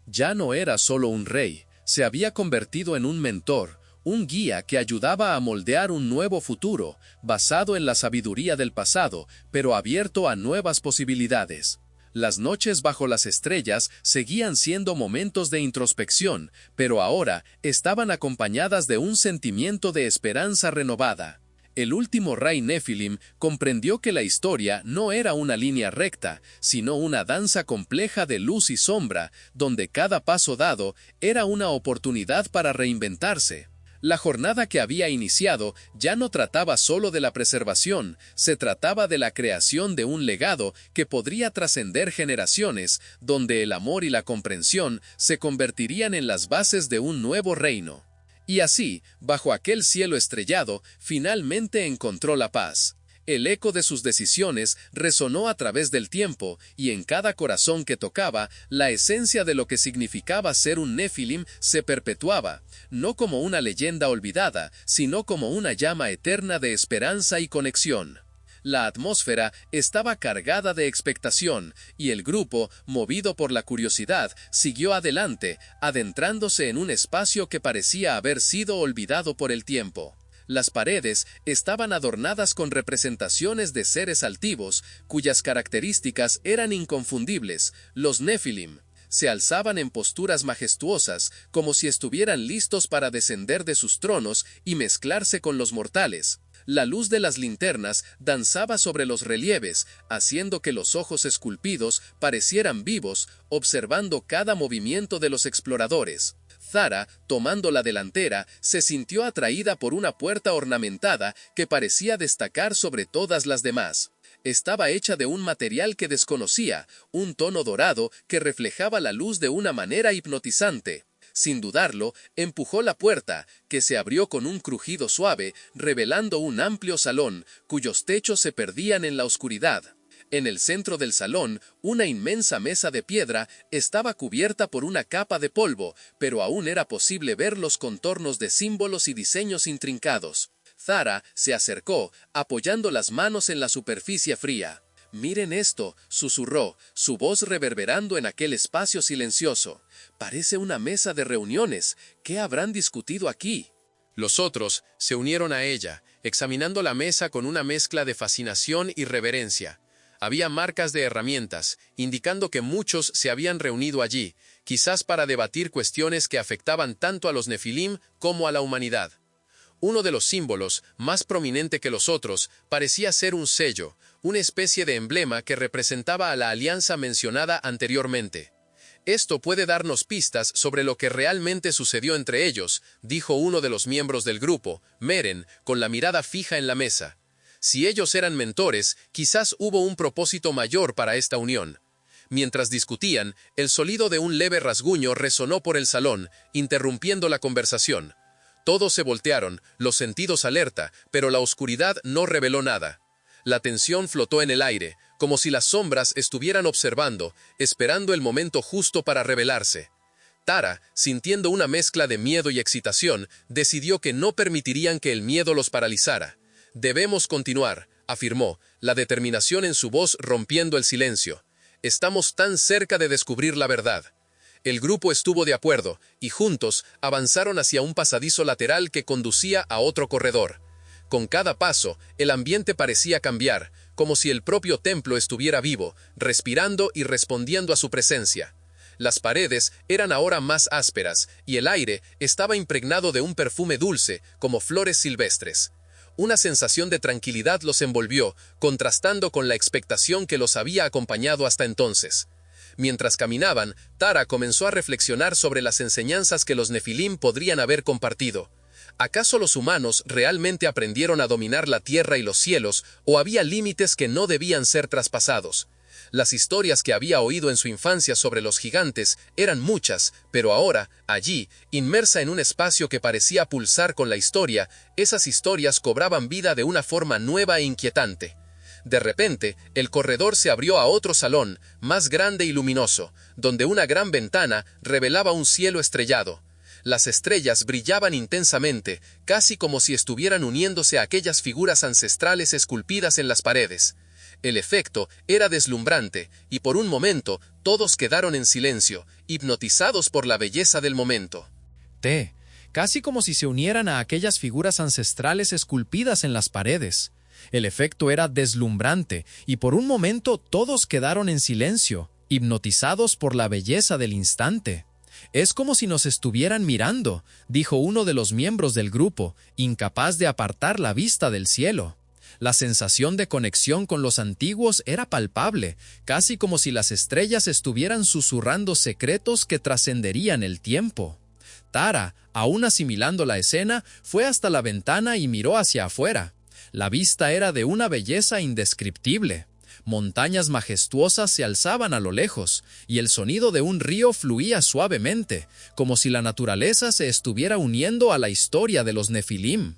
Ya no era solo un rey, se había convertido en un mentor, un guía que ayudaba a moldear un nuevo futuro, basado en la sabiduría del pasado, pero abierto a nuevas posibilidades. Las noches bajo las estrellas seguían siendo momentos de introspección, pero ahora estaban acompañadas de un sentimiento de esperanza renovada. El último rey Nephilim comprendió que la historia no era una línea recta, sino una danza compleja de luz y sombra, donde cada paso dado era una oportunidad para reinventarse. La jornada que había iniciado ya no trataba solo de la preservación, se trataba de la creación de un legado que podría trascender generaciones, donde el amor y la comprensión se convertirían en las bases de un nuevo reino. Y así, bajo aquel cielo estrellado, finalmente encontró la paz. El eco de sus decisiones resonó a través del tiempo, y en cada corazón que tocaba, la esencia de lo que significaba ser un Nephilim se perpetuaba, no como una leyenda olvidada, sino como una llama eterna de esperanza y conexión. La atmósfera estaba cargada de expectación, y el grupo, movido por la curiosidad, siguió adelante, adentrándose en un espacio que parecía haber sido olvidado por el tiempo. Las paredes estaban adornadas con representaciones de seres altivos, cuyas características eran inconfundibles, los Nephilim. Se alzaban en posturas majestuosas, como si estuvieran listos para descender de sus tronos y mezclarse con los mortales. La luz de las linternas danzaba sobre los relieves, haciendo que los ojos esculpidos parecieran vivos, observando cada movimiento de los exploradores. Zara, tomando la delantera, se sintió atraída por una puerta ornamentada que parecía destacar sobre todas las demás. Estaba hecha de un material que desconocía, un tono dorado que reflejaba la luz de una manera hipnotizante. Sin dudarlo, empujó la puerta, que se abrió con un crujido suave, revelando un amplio salón, cuyos techos se perdían en la oscuridad. En el centro del salón, una inmensa mesa de piedra estaba cubierta por una capa de polvo, pero aún era posible ver los contornos de símbolos y diseños intrincados. Zara se acercó, apoyando las manos en la superficie fría. «Miren esto», susurró, su voz reverberando en aquel espacio silencioso. «Parece una mesa de reuniones. ¿Qué habrán discutido aquí?» Los otros se unieron a ella, examinando la mesa con una mezcla de fascinación y reverencia. Había marcas de herramientas, indicando que muchos se habían reunido allí, quizás para debatir cuestiones que afectaban tanto a los Nefilim como a la humanidad. Uno de los símbolos, más prominente que los otros, parecía ser un sello, una especie de emblema que representaba a la alianza mencionada anteriormente. «Esto puede darnos pistas sobre lo que realmente sucedió entre ellos», dijo uno de los miembros del grupo, Meren, con la mirada fija en la mesa. «Si ellos eran mentores, quizás hubo un propósito mayor para esta unión». Mientras discutían, el sonido de un leve rasguño resonó por el salón, interrumpiendo la conversación. Todos se voltearon, los sentidos alerta, pero la oscuridad no reveló nada. La tensión flotó en el aire, como si las sombras estuvieran observando, esperando el momento justo para revelarse. Tara, sintiendo una mezcla de miedo y excitación, decidió que no permitirían que el miedo los paralizara. «Debemos continuar», afirmó, la determinación en su voz rompiendo el silencio. «Estamos tan cerca de descubrir la verdad». El grupo estuvo de acuerdo, y juntos avanzaron hacia un pasadizo lateral que conducía a otro corredor. Con cada paso, el ambiente parecía cambiar, como si el propio templo estuviera vivo, respirando y respondiendo a su presencia. Las paredes eran ahora más ásperas, y el aire estaba impregnado de un perfume dulce, como flores silvestres. Una sensación de tranquilidad los envolvió, contrastando con la expectación que los había acompañado hasta entonces. Mientras caminaban, Tara comenzó a reflexionar sobre las enseñanzas que los Nefilim podrían haber compartido. ¿Acaso los humanos realmente aprendieron a dominar la tierra y los cielos, o había límites que no debían ser traspasados? Las historias que había oído en su infancia sobre los gigantes eran muchas, pero ahora, allí, inmersa en un espacio que parecía pulsar con la historia, esas historias cobraban vida de una forma nueva e inquietante. De repente, el corredor se abrió a otro salón, más grande y luminoso, donde una gran ventana revelaba un cielo estrellado. Las estrellas brillaban intensamente, casi como si estuvieran uniéndose a aquellas figuras ancestrales esculpidas en las paredes. El efecto era deslumbrante, y por un momento todos quedaron en silencio, hipnotizados por la belleza del momento. Casi como si se unieran a aquellas figuras ancestrales esculpidas en las paredes. El efecto era deslumbrante, y por un momento todos quedaron en silencio, hipnotizados por la belleza del instante. «Es como si nos estuvieran mirando», dijo uno de los miembros del grupo, incapaz de apartar la vista del cielo. La sensación de conexión con los antiguos era palpable, casi como si las estrellas estuvieran susurrando secretos que trascenderían el tiempo. Tara, aún asimilando la escena, fue hasta la ventana y miró hacia afuera. La vista era de una belleza indescriptible. Montañas majestuosas se alzaban a lo lejos, y el sonido de un río fluía suavemente, como si la naturaleza se estuviera uniendo a la historia de los Nefilim.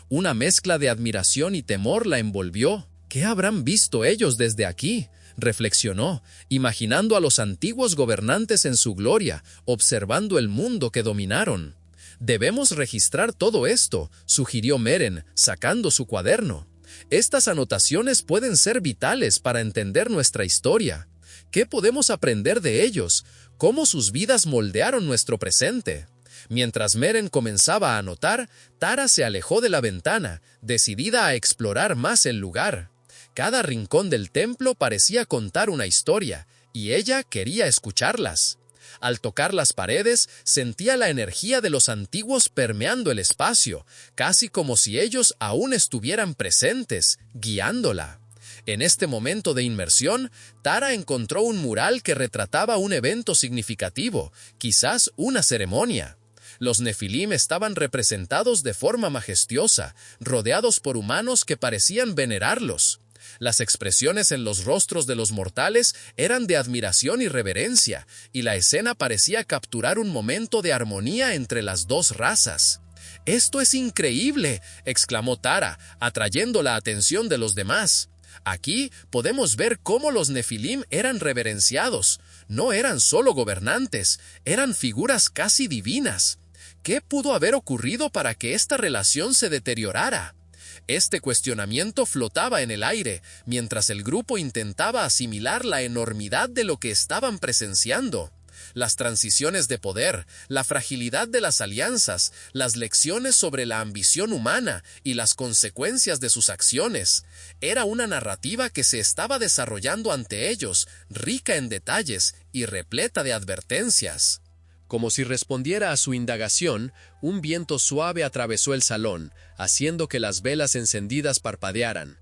Una mezcla de admiración y temor la envolvió. ¿Qué habrán visto ellos desde aquí?, reflexionó, imaginando a los antiguos gobernantes en su gloria, observando el mundo que dominaron. «Debemos registrar todo esto», sugirió Meren, sacando su cuaderno. «Estas anotaciones pueden ser vitales para entender nuestra historia. ¿Qué podemos aprender de ellos? ¿Cómo sus vidas moldearon nuestro presente?». Mientras Meren comenzaba a anotar, Tara se alejó de la ventana, decidida a explorar más el lugar. Cada rincón del templo parecía contar una historia, y ella quería escucharlas. Al tocar las paredes, sentía la energía de los antiguos permeando el espacio, casi como si ellos aún estuvieran presentes, guiándola. En este momento de inmersión, Tara encontró un mural que retrataba un evento significativo, quizás una ceremonia. Los Nefilim estaban representados de forma majestuosa, rodeados por humanos que parecían venerarlos. Las expresiones en los rostros de los mortales eran de admiración y reverencia, y la escena parecía capturar un momento de armonía entre las dos razas. «¡Esto es increíble!», exclamó Tara, atrayendo la atención de los demás. «Aquí podemos ver cómo los Nefilim eran reverenciados. No eran solo gobernantes, eran figuras casi divinas. ¿Qué pudo haber ocurrido para que esta relación se deteriorara?». Este cuestionamiento flotaba en el aire, mientras el grupo intentaba asimilar la enormidad de lo que estaban presenciando. Las transiciones de poder, la fragilidad de las alianzas, las lecciones sobre la ambición humana y las consecuencias de sus acciones. Era una narrativa que se estaba desarrollando ante ellos, rica en detalles y repleta de advertencias. Como si respondiera a su indagación, un viento suave atravesó el salón, haciendo que las velas encendidas parpadearan.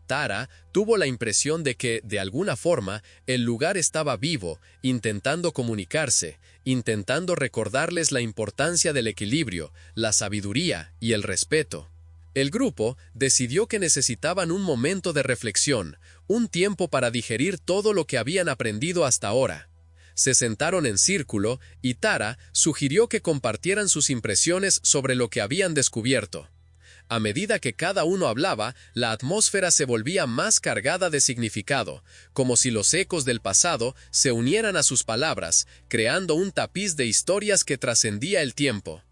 Tara tuvo la impresión de que, de alguna forma, el lugar estaba vivo, intentando comunicarse, intentando recordarles la importancia del equilibrio, la sabiduría y el respeto. El grupo decidió que necesitaban un momento de reflexión, un tiempo para digerir todo lo que habían aprendido hasta ahora. Se sentaron en círculo y Tara sugirió que compartieran sus impresiones sobre lo que habían descubierto. A medida que cada uno hablaba, la atmósfera se volvía más cargada de significado, como si los ecos del pasado se unieran a sus palabras, creando un tapiz de historias que trascendía el tiempo.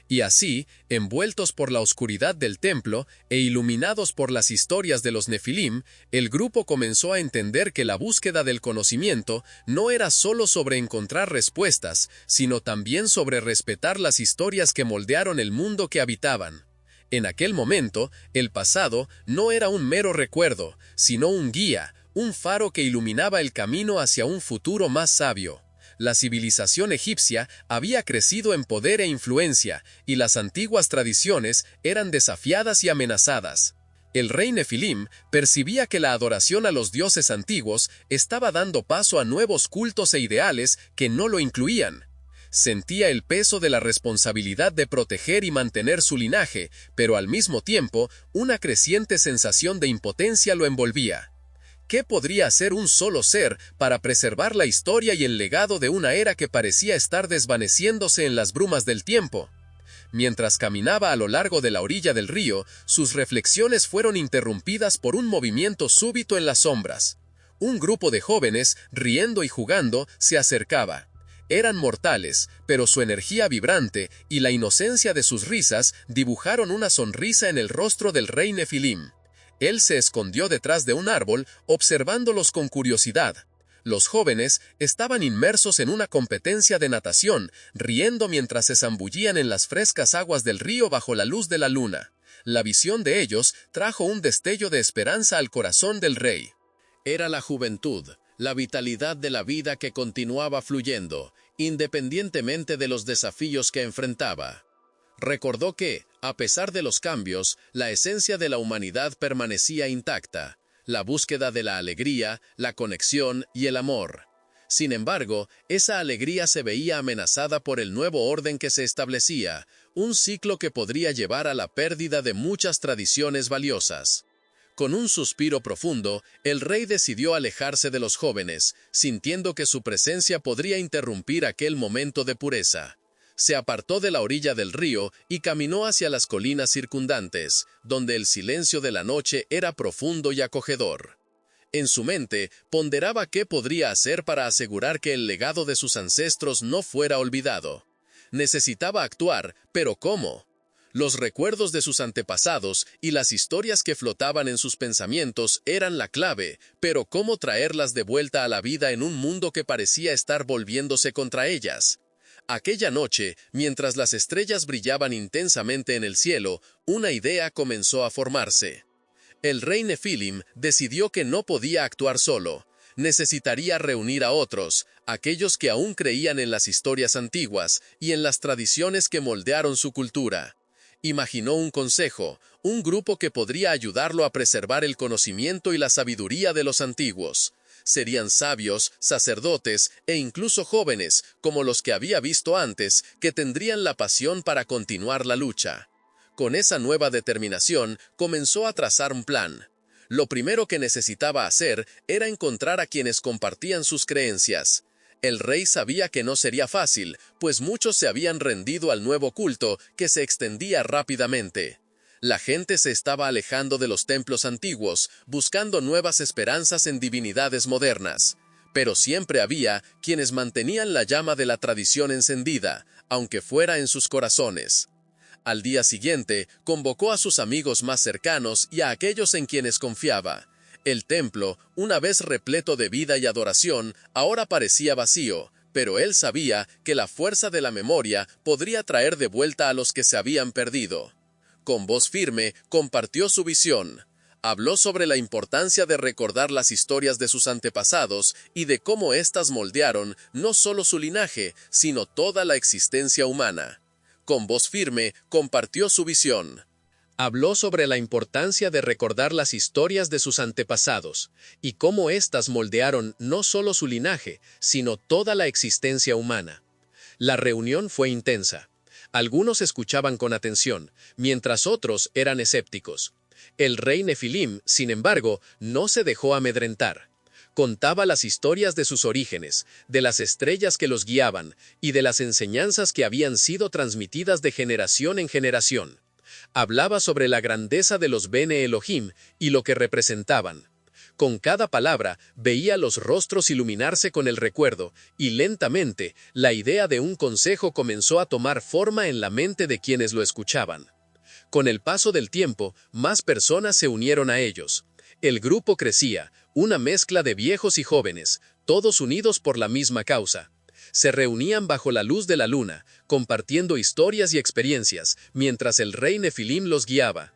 Y así, envueltos por la oscuridad del templo e iluminados por las historias de los Nefilim, el grupo comenzó a entender que la búsqueda del conocimiento no era solo sobre encontrar respuestas, sino también sobre respetar las historias que moldearon el mundo que habitaban. En aquel momento, el pasado no era un mero recuerdo, sino un guía, un faro que iluminaba el camino hacia un futuro más sabio. La civilización egipcia había crecido en poder e influencia, y las antiguas tradiciones eran desafiadas y amenazadas. El rey Nefilim percibía que la adoración a los dioses antiguos estaba dando paso a nuevos cultos e ideales que no lo incluían. Sentía el peso de la responsabilidad de proteger y mantener su linaje, pero al mismo tiempo, una creciente sensación de impotencia lo envolvía. ¿Qué podría hacer un solo ser para preservar la historia y el legado de una era que parecía estar desvaneciéndose en las brumas del tiempo? Mientras caminaba a lo largo de la orilla del río, sus reflexiones fueron interrumpidas por un movimiento súbito en las sombras. Un grupo de jóvenes, riendo y jugando, se acercaba. Eran mortales, pero su energía vibrante y la inocencia de sus risas dibujaron una sonrisa en el rostro del rey Nefilim. Él se escondió detrás de un árbol, observándolos con curiosidad. Los jóvenes estaban inmersos en una competencia de natación, riendo mientras se zambullían en las frescas aguas del río bajo la luz de la luna. La visión de ellos trajo un destello de esperanza al corazón del rey. Era la juventud, la vitalidad de la vida que continuaba fluyendo, independientemente de los desafíos que enfrentaba. Recordó que, a pesar de los cambios, la esencia de la humanidad permanecía intacta, la búsqueda de la alegría, la conexión y el amor. Sin embargo, esa alegría se veía amenazada por el nuevo orden que se establecía, un ciclo que podría llevar a la pérdida de muchas tradiciones valiosas. Con un suspiro profundo, el rey decidió alejarse de los jóvenes, sintiendo que su presencia podría interrumpir aquel momento de pureza. Se apartó de la orilla del río y caminó hacia las colinas circundantes, donde el silencio de la noche era profundo y acogedor. En su mente, ponderaba qué podría hacer para asegurar que el legado de sus ancestros no fuera olvidado. Necesitaba actuar, pero ¿cómo? Los recuerdos de sus antepasados y las historias que flotaban en sus pensamientos eran la clave, pero ¿cómo traerlas de vuelta a la vida en un mundo que parecía estar volviéndose contra ellas? Aquella noche, mientras las estrellas brillaban intensamente en el cielo, una idea comenzó a formarse. El rey Nefilim decidió que no podía actuar solo. Necesitaría reunir a otros, aquellos que aún creían en las historias antiguas y en las tradiciones que moldearon su cultura. Imaginó un consejo, un grupo que podría ayudarlo a preservar el conocimiento y la sabiduría de los antiguos. Serían sabios, sacerdotes e incluso jóvenes, como los que había visto antes, que tendrían la pasión para continuar la lucha. Con esa nueva determinación, comenzó a trazar un plan. Lo primero que necesitaba hacer era encontrar a quienes compartían sus creencias. El rey sabía que no sería fácil, pues muchos se habían rendido al nuevo culto que se extendía rápidamente. La gente se estaba alejando de los templos antiguos, buscando nuevas esperanzas en divinidades modernas. Pero siempre había quienes mantenían la llama de la tradición encendida, aunque fuera en sus corazones. Al día siguiente, convocó a sus amigos más cercanos y a aquellos en quienes confiaba. El templo, una vez repleto de vida y adoración, ahora parecía vacío, pero él sabía que la fuerza de la memoria podría traer de vuelta a los que se habían perdido. Con voz firme, compartió su visión. Habló sobre la importancia de recordar las historias de sus antepasados y de cómo éstas moldearon no solo su linaje, sino toda la existencia humana. Con voz firme, compartió su visión. Habló sobre la importancia de recordar las historias de sus antepasados y cómo éstas moldearon no solo su linaje, sino toda la existencia humana. La reunión fue intensa. Algunos escuchaban con atención, mientras otros eran escépticos. El rey Nefilim, sin embargo, no se dejó amedrentar. Contaba las historias de sus orígenes, de las estrellas que los guiaban y de las enseñanzas que habían sido transmitidas de generación en generación. Hablaba sobre la grandeza de los Bene Elohim y lo que representaban. Con cada palabra veía los rostros iluminarse con el recuerdo, y lentamente la idea de un consejo comenzó a tomar forma en la mente de quienes lo escuchaban. Con el paso del tiempo, más personas se unieron a ellos. El grupo crecía, una mezcla de viejos y jóvenes, todos unidos por la misma causa. Se reunían bajo la luz de la luna, compartiendo historias y experiencias, mientras el rey Nefilim los guiaba.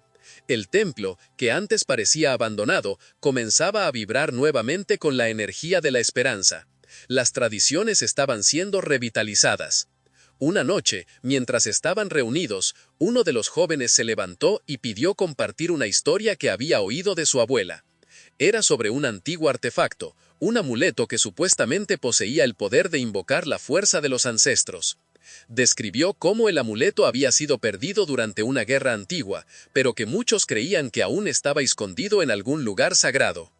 El templo, que antes parecía abandonado, comenzaba a vibrar nuevamente con la energía de la esperanza. Las tradiciones estaban siendo revitalizadas. Una noche, mientras estaban reunidos, uno de los jóvenes se levantó y pidió compartir una historia que había oído de su abuela. Era sobre un antiguo artefacto, un amuleto que supuestamente poseía el poder de invocar la fuerza de los ancestros. Describió cómo el amuleto había sido perdido durante una guerra antigua, pero que muchos creían que aún estaba escondido en algún lugar sagrado.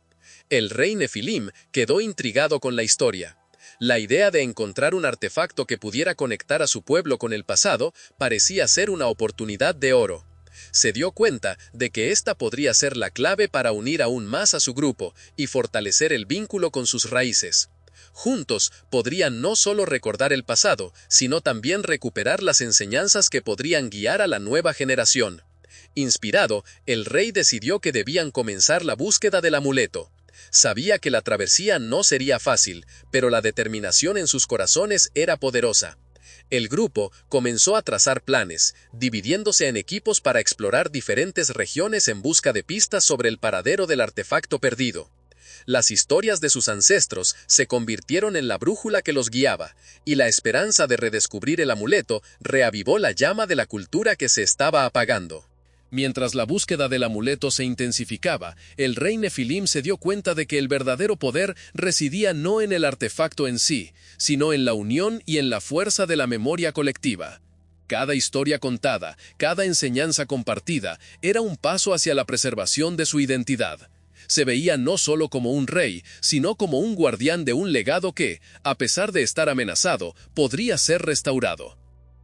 El rey Nefilim quedó intrigado con la historia. La idea de encontrar un artefacto que pudiera conectar a su pueblo con el pasado parecía ser una oportunidad de oro. Se dio cuenta de que esta podría ser la clave para unir aún más a su grupo y fortalecer el vínculo con sus raíces. Juntos podrían no solo recordar el pasado, sino también recuperar las enseñanzas que podrían guiar a la nueva generación. Inspirado, el rey decidió que debían comenzar la búsqueda del amuleto. Sabía que la travesía no sería fácil, pero la determinación en sus corazones era poderosa. El grupo comenzó a trazar planes, dividiéndose en equipos para explorar diferentes regiones en busca de pistas sobre el paradero del artefacto perdido. Las historias de sus ancestros se convirtieron en la brújula que los guiaba, y la esperanza de redescubrir el amuleto reavivó la llama de la cultura que se estaba apagando. Mientras la búsqueda del amuleto se intensificaba, el rey Nefilim se dio cuenta de que el verdadero poder residía no en el artefacto en sí, sino en la unión y en la fuerza de la memoria colectiva. Cada historia contada, cada enseñanza compartida, era un paso hacia la preservación de su identidad. Se veía no solo como un rey, sino como un guardián de un legado que, a pesar de estar amenazado, podría ser restaurado.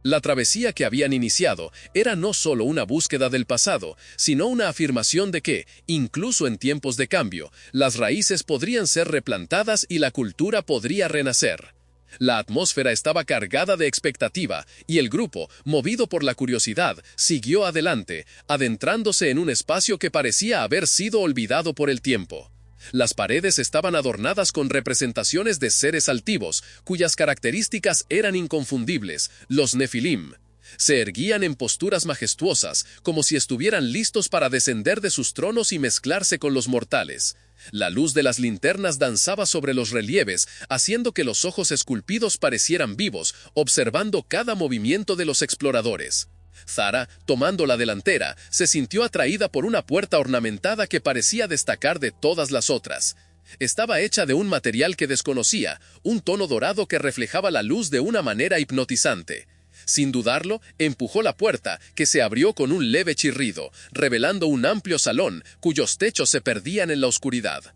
La travesía que habían iniciado era no solo una búsqueda del pasado, sino una afirmación de que, incluso en tiempos de cambio, las raíces podrían ser replantadas y la cultura podría renacer. La atmósfera estaba cargada de expectativa, y el grupo, movido por la curiosidad, siguió adelante, adentrándose en un espacio que parecía haber sido olvidado por el tiempo. Las paredes estaban adornadas con representaciones de seres altivos, cuyas características eran inconfundibles, los Nefilim. Se erguían en posturas majestuosas, como si estuvieran listos para descender de sus tronos y mezclarse con los mortales. La luz de las linternas danzaba sobre los relieves, haciendo que los ojos esculpidos parecieran vivos, observando cada movimiento de los exploradores. Zara, tomando la delantera, se sintió atraída por una puerta ornamentada que parecía destacar de todas las otras. Estaba hecha de un material que desconocía, un tono dorado que reflejaba la luz de una manera hipnotizante. Sin dudarlo, empujó la puerta, que se abrió con un leve chirrido, revelando un amplio salón, cuyos techos se perdían en la oscuridad.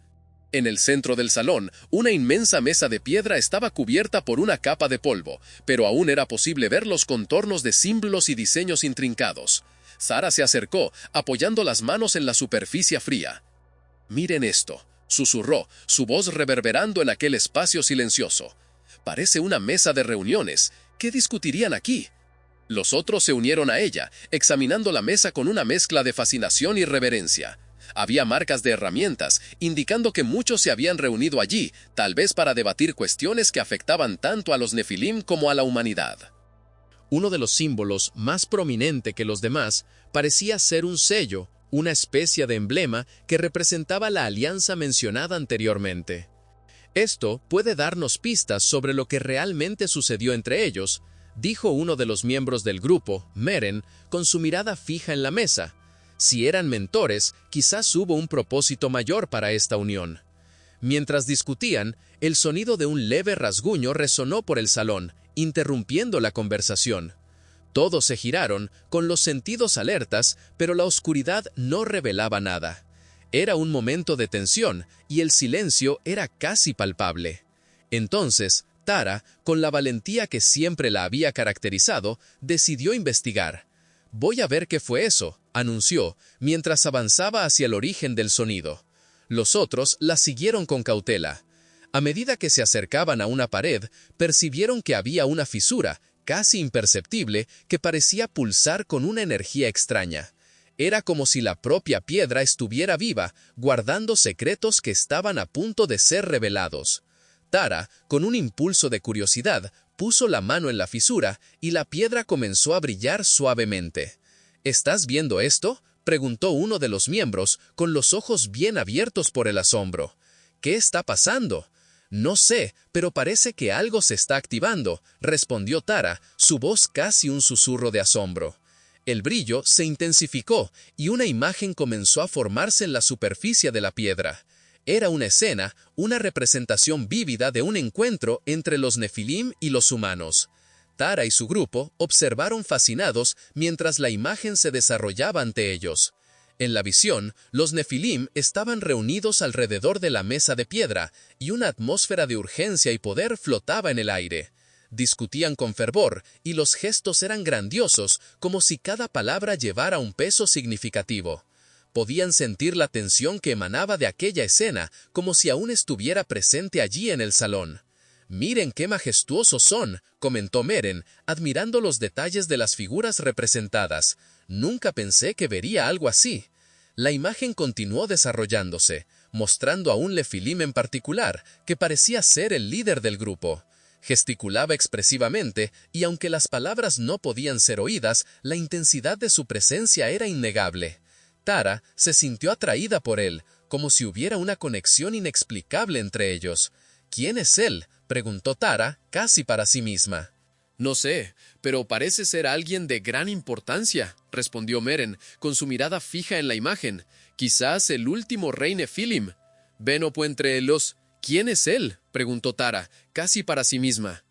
En el centro del salón, una inmensa mesa de piedra estaba cubierta por una capa de polvo, pero aún era posible ver los contornos de símbolos y diseños intrincados. Zara se acercó, apoyando las manos en la superficie fría. «Miren esto», susurró, su voz reverberando en aquel espacio silencioso. «Parece una mesa de reuniones. ¿Qué discutirían aquí?» Los otros se unieron a ella, examinando la mesa con una mezcla de fascinación y reverencia. Había marcas de herramientas, indicando que muchos se habían reunido allí, tal vez para debatir cuestiones que afectaban tanto a los Nefilim como a la humanidad. Uno de los símbolos, más prominente que los demás, parecía ser un sello, una especie de emblema que representaba la alianza mencionada anteriormente. Esto puede darnos pistas sobre lo que realmente sucedió entre ellos, dijo uno de los miembros del grupo, Meren, con su mirada fija en la mesa. Si eran mentores, quizás hubo un propósito mayor para esta unión. Mientras discutían, el sonido de un leve rasguño resonó por el salón, interrumpiendo la conversación. Todos se giraron, con los sentidos alertas, pero la oscuridad no revelaba nada. Era un momento de tensión, y el silencio era casi palpable. Entonces, Tara, con la valentía que siempre la había caracterizado, decidió investigar. «Voy a ver qué fue eso», anunció, mientras avanzaba hacia el origen del sonido. Los otros la siguieron con cautela. A medida que se acercaban a una pared, percibieron que había una fisura, casi imperceptible, que parecía pulsar con una energía extraña. Era como si la propia piedra estuviera viva, guardando secretos que estaban a punto de ser revelados. Tara, con un impulso de curiosidad, puso la mano en la fisura y la piedra comenzó a brillar suavemente. «¿Estás viendo esto?», preguntó uno de los miembros, con los ojos bien abiertos por el asombro. «¿Qué está pasando?». «No sé, pero parece que algo se está activando», respondió Tara, su voz casi un susurro de asombro. El brillo se intensificó y una imagen comenzó a formarse en la superficie de la piedra. Era una escena, una representación vívida de un encuentro entre los Nefilim y los humanos. Tara y su grupo observaron fascinados mientras la imagen se desarrollaba ante ellos. En la visión, los Nefilim estaban reunidos alrededor de la mesa de piedra y una atmósfera de urgencia y poder flotaba en el aire. Discutían con fervor y los gestos eran grandiosos, como si cada palabra llevara un peso significativo. Podían sentir la tensión que emanaba de aquella escena, como si aún estuviera presente allí en el salón. «Miren qué majestuosos son», comentó Meren, admirando los detalles de las figuras representadas. «Nunca pensé que vería algo así». La imagen continuó desarrollándose, mostrando a un Nefilim en particular, que parecía ser el líder del grupo. Gesticulaba expresivamente, y aunque las palabras no podían ser oídas, la intensidad de su presencia era innegable. Tara se sintió atraída por él, como si hubiera una conexión inexplicable entre ellos. ¿Quién es él?, preguntó Tara, casi para sí misma. No sé, pero parece ser alguien de gran importancia, respondió Meren, con su mirada fija en la imagen. Quizás el último rey Nefilim. Venopo entre los... ¿Quién es él?, preguntó Tara, casi para sí misma.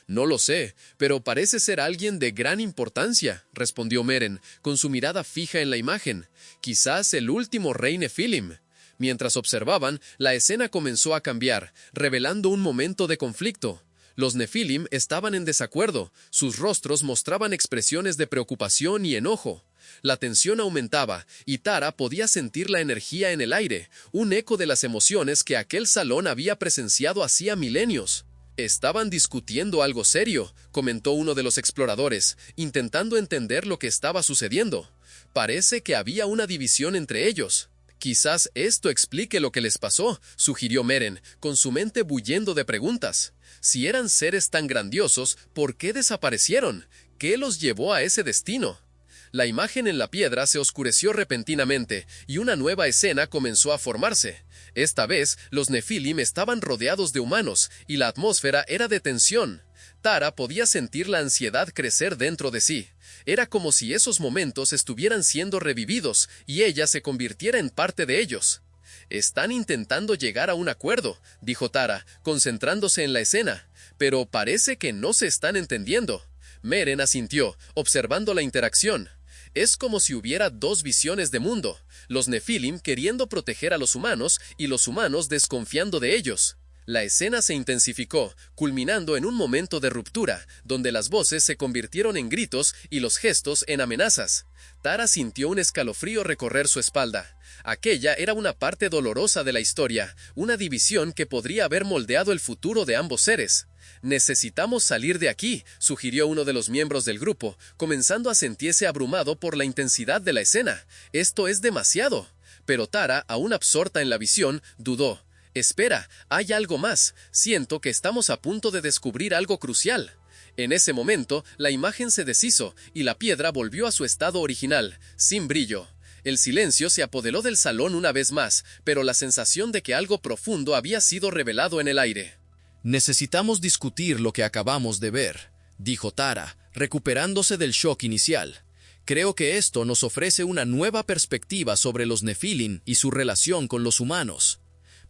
No lo sé, pero parece ser alguien de gran importancia, respondió Meren, con su mirada fija en la imagen. Quizás el último rey Nefilim. Mientras observaban, la escena comenzó a cambiar, revelando un momento de conflicto. Los Nefilim estaban en desacuerdo, sus rostros mostraban expresiones de preocupación y enojo. La tensión aumentaba, y Tara podía sentir la energía en el aire, un eco de las emociones que aquel salón había presenciado hacía milenios. Estaban discutiendo algo serio, comentó uno de los exploradores, intentando entender lo que estaba sucediendo. Parece que había una división entre ellos. Quizás esto explique lo que les pasó, sugirió Meren, con su mente bullendo de preguntas. Si eran seres tan grandiosos, ¿por qué desaparecieron? ¿Qué los llevó a ese destino? La imagen en la piedra se oscureció repentinamente, y una nueva escena comenzó a formarse. Esta vez, los Nefilim estaban rodeados de humanos, y la atmósfera era de tensión. Tara podía sentir la ansiedad crecer dentro de sí. Era como si esos momentos estuvieran siendo revividos, y ella se convirtiera en parte de ellos. «Están intentando llegar a un acuerdo», dijo Tara, concentrándose en la escena, «pero parece que no se están entendiendo». Meren asintió, observando la interacción. Es como si hubiera dos visiones de mundo, los Nefilim queriendo proteger a los humanos y los humanos desconfiando de ellos. La escena se intensificó, culminando en un momento de ruptura, donde las voces se convirtieron en gritos y los gestos en amenazas. Tara sintió un escalofrío recorrer su espalda. Aquella era una parte dolorosa de la historia, una división que podría haber moldeado el futuro de ambos seres. «Necesitamos salir de aquí», sugirió uno de los miembros del grupo, comenzando a sentirse abrumado por la intensidad de la escena. «Esto es demasiado». Pero Tara, aún absorta en la visión, dudó. «Espera, hay algo más. Siento que estamos a punto de descubrir algo crucial». En ese momento, la imagen se deshizo y la piedra volvió a su estado original, sin brillo. El silencio se apoderó del salón una vez más, pero la sensación de que algo profundo había sido revelado en el aire. «Necesitamos discutir lo que acabamos de ver», dijo Tara, recuperándose del shock inicial. «Creo que esto nos ofrece una nueva perspectiva sobre los Nefilim y su relación con los humanos».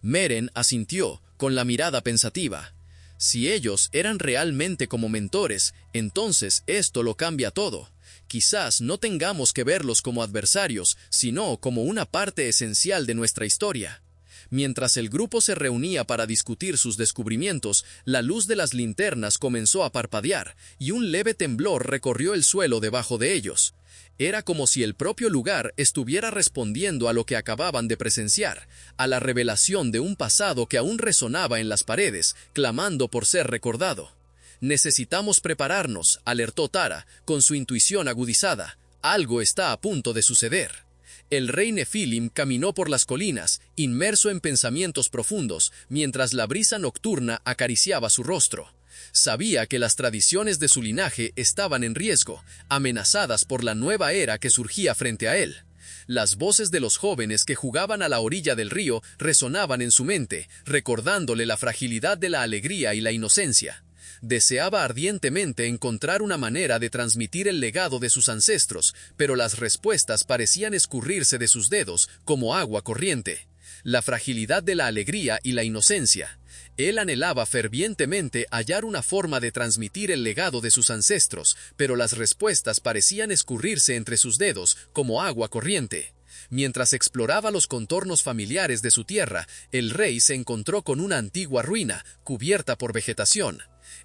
Meren asintió, con la mirada pensativa. Si ellos eran realmente como mentores, entonces esto lo cambia todo. Quizás no tengamos que verlos como adversarios, sino como una parte esencial de nuestra historia. Mientras el grupo se reunía para discutir sus descubrimientos, la luz de las linternas comenzó a parpadear, y un leve temblor recorrió el suelo debajo de ellos. Era como si el propio lugar estuviera respondiendo a lo que acababan de presenciar, a la revelación de un pasado que aún resonaba en las paredes, clamando por ser recordado. «Necesitamos prepararnos», alertó Tara, con su intuición agudizada. «Algo está a punto de suceder». El rey Nefilim caminó por las colinas, inmerso en pensamientos profundos, mientras la brisa nocturna acariciaba su rostro. Sabía que las tradiciones de su linaje estaban en riesgo, amenazadas por la nueva era que surgía frente a él. Las voces de los jóvenes que jugaban a la orilla del río resonaban en su mente, recordándole la fragilidad de la alegría y la inocencia. Deseaba ardientemente encontrar una manera de transmitir el legado de sus ancestros, pero las respuestas parecían escurrirse de sus dedos como agua corriente. La fragilidad de la alegría y la inocencia. Él anhelaba fervientemente hallar una forma de transmitir el legado de sus ancestros, pero las respuestas parecían escurrirse entre sus dedos como agua corriente. Mientras exploraba los contornos familiares de su tierra, el rey se encontró con una antigua ruina, cubierta por vegetación.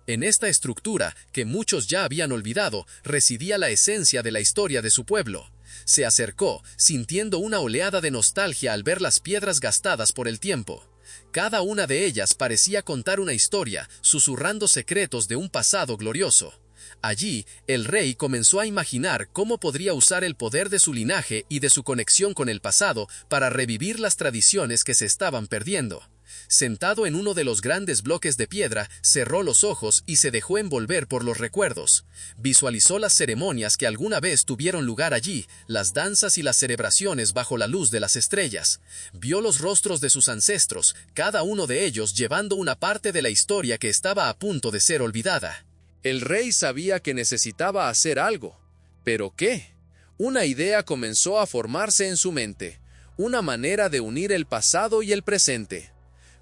En esta estructura, que muchos ya habían olvidado, residía la esencia de la historia de su pueblo. Se acercó, sintiendo una oleada de nostalgia al ver las piedras gastadas por el tiempo. Cada una de ellas parecía contar una historia, susurrando secretos de un pasado glorioso. Allí, el rey comenzó a imaginar cómo podría usar el poder de su linaje y de su conexión con el pasado para revivir las tradiciones que se estaban perdiendo. Sentado en uno de los grandes bloques de piedra, cerró los ojos y se dejó envolver por los recuerdos. Visualizó las ceremonias que alguna vez tuvieron lugar allí, las danzas y las celebraciones bajo la luz de las estrellas. Vio los rostros de sus ancestros, cada uno de ellos llevando una parte de la historia que estaba a punto de ser olvidada. El rey sabía que necesitaba hacer algo. ¿Pero qué? Una idea comenzó a formarse en su mente, una manera de unir el pasado y el presente.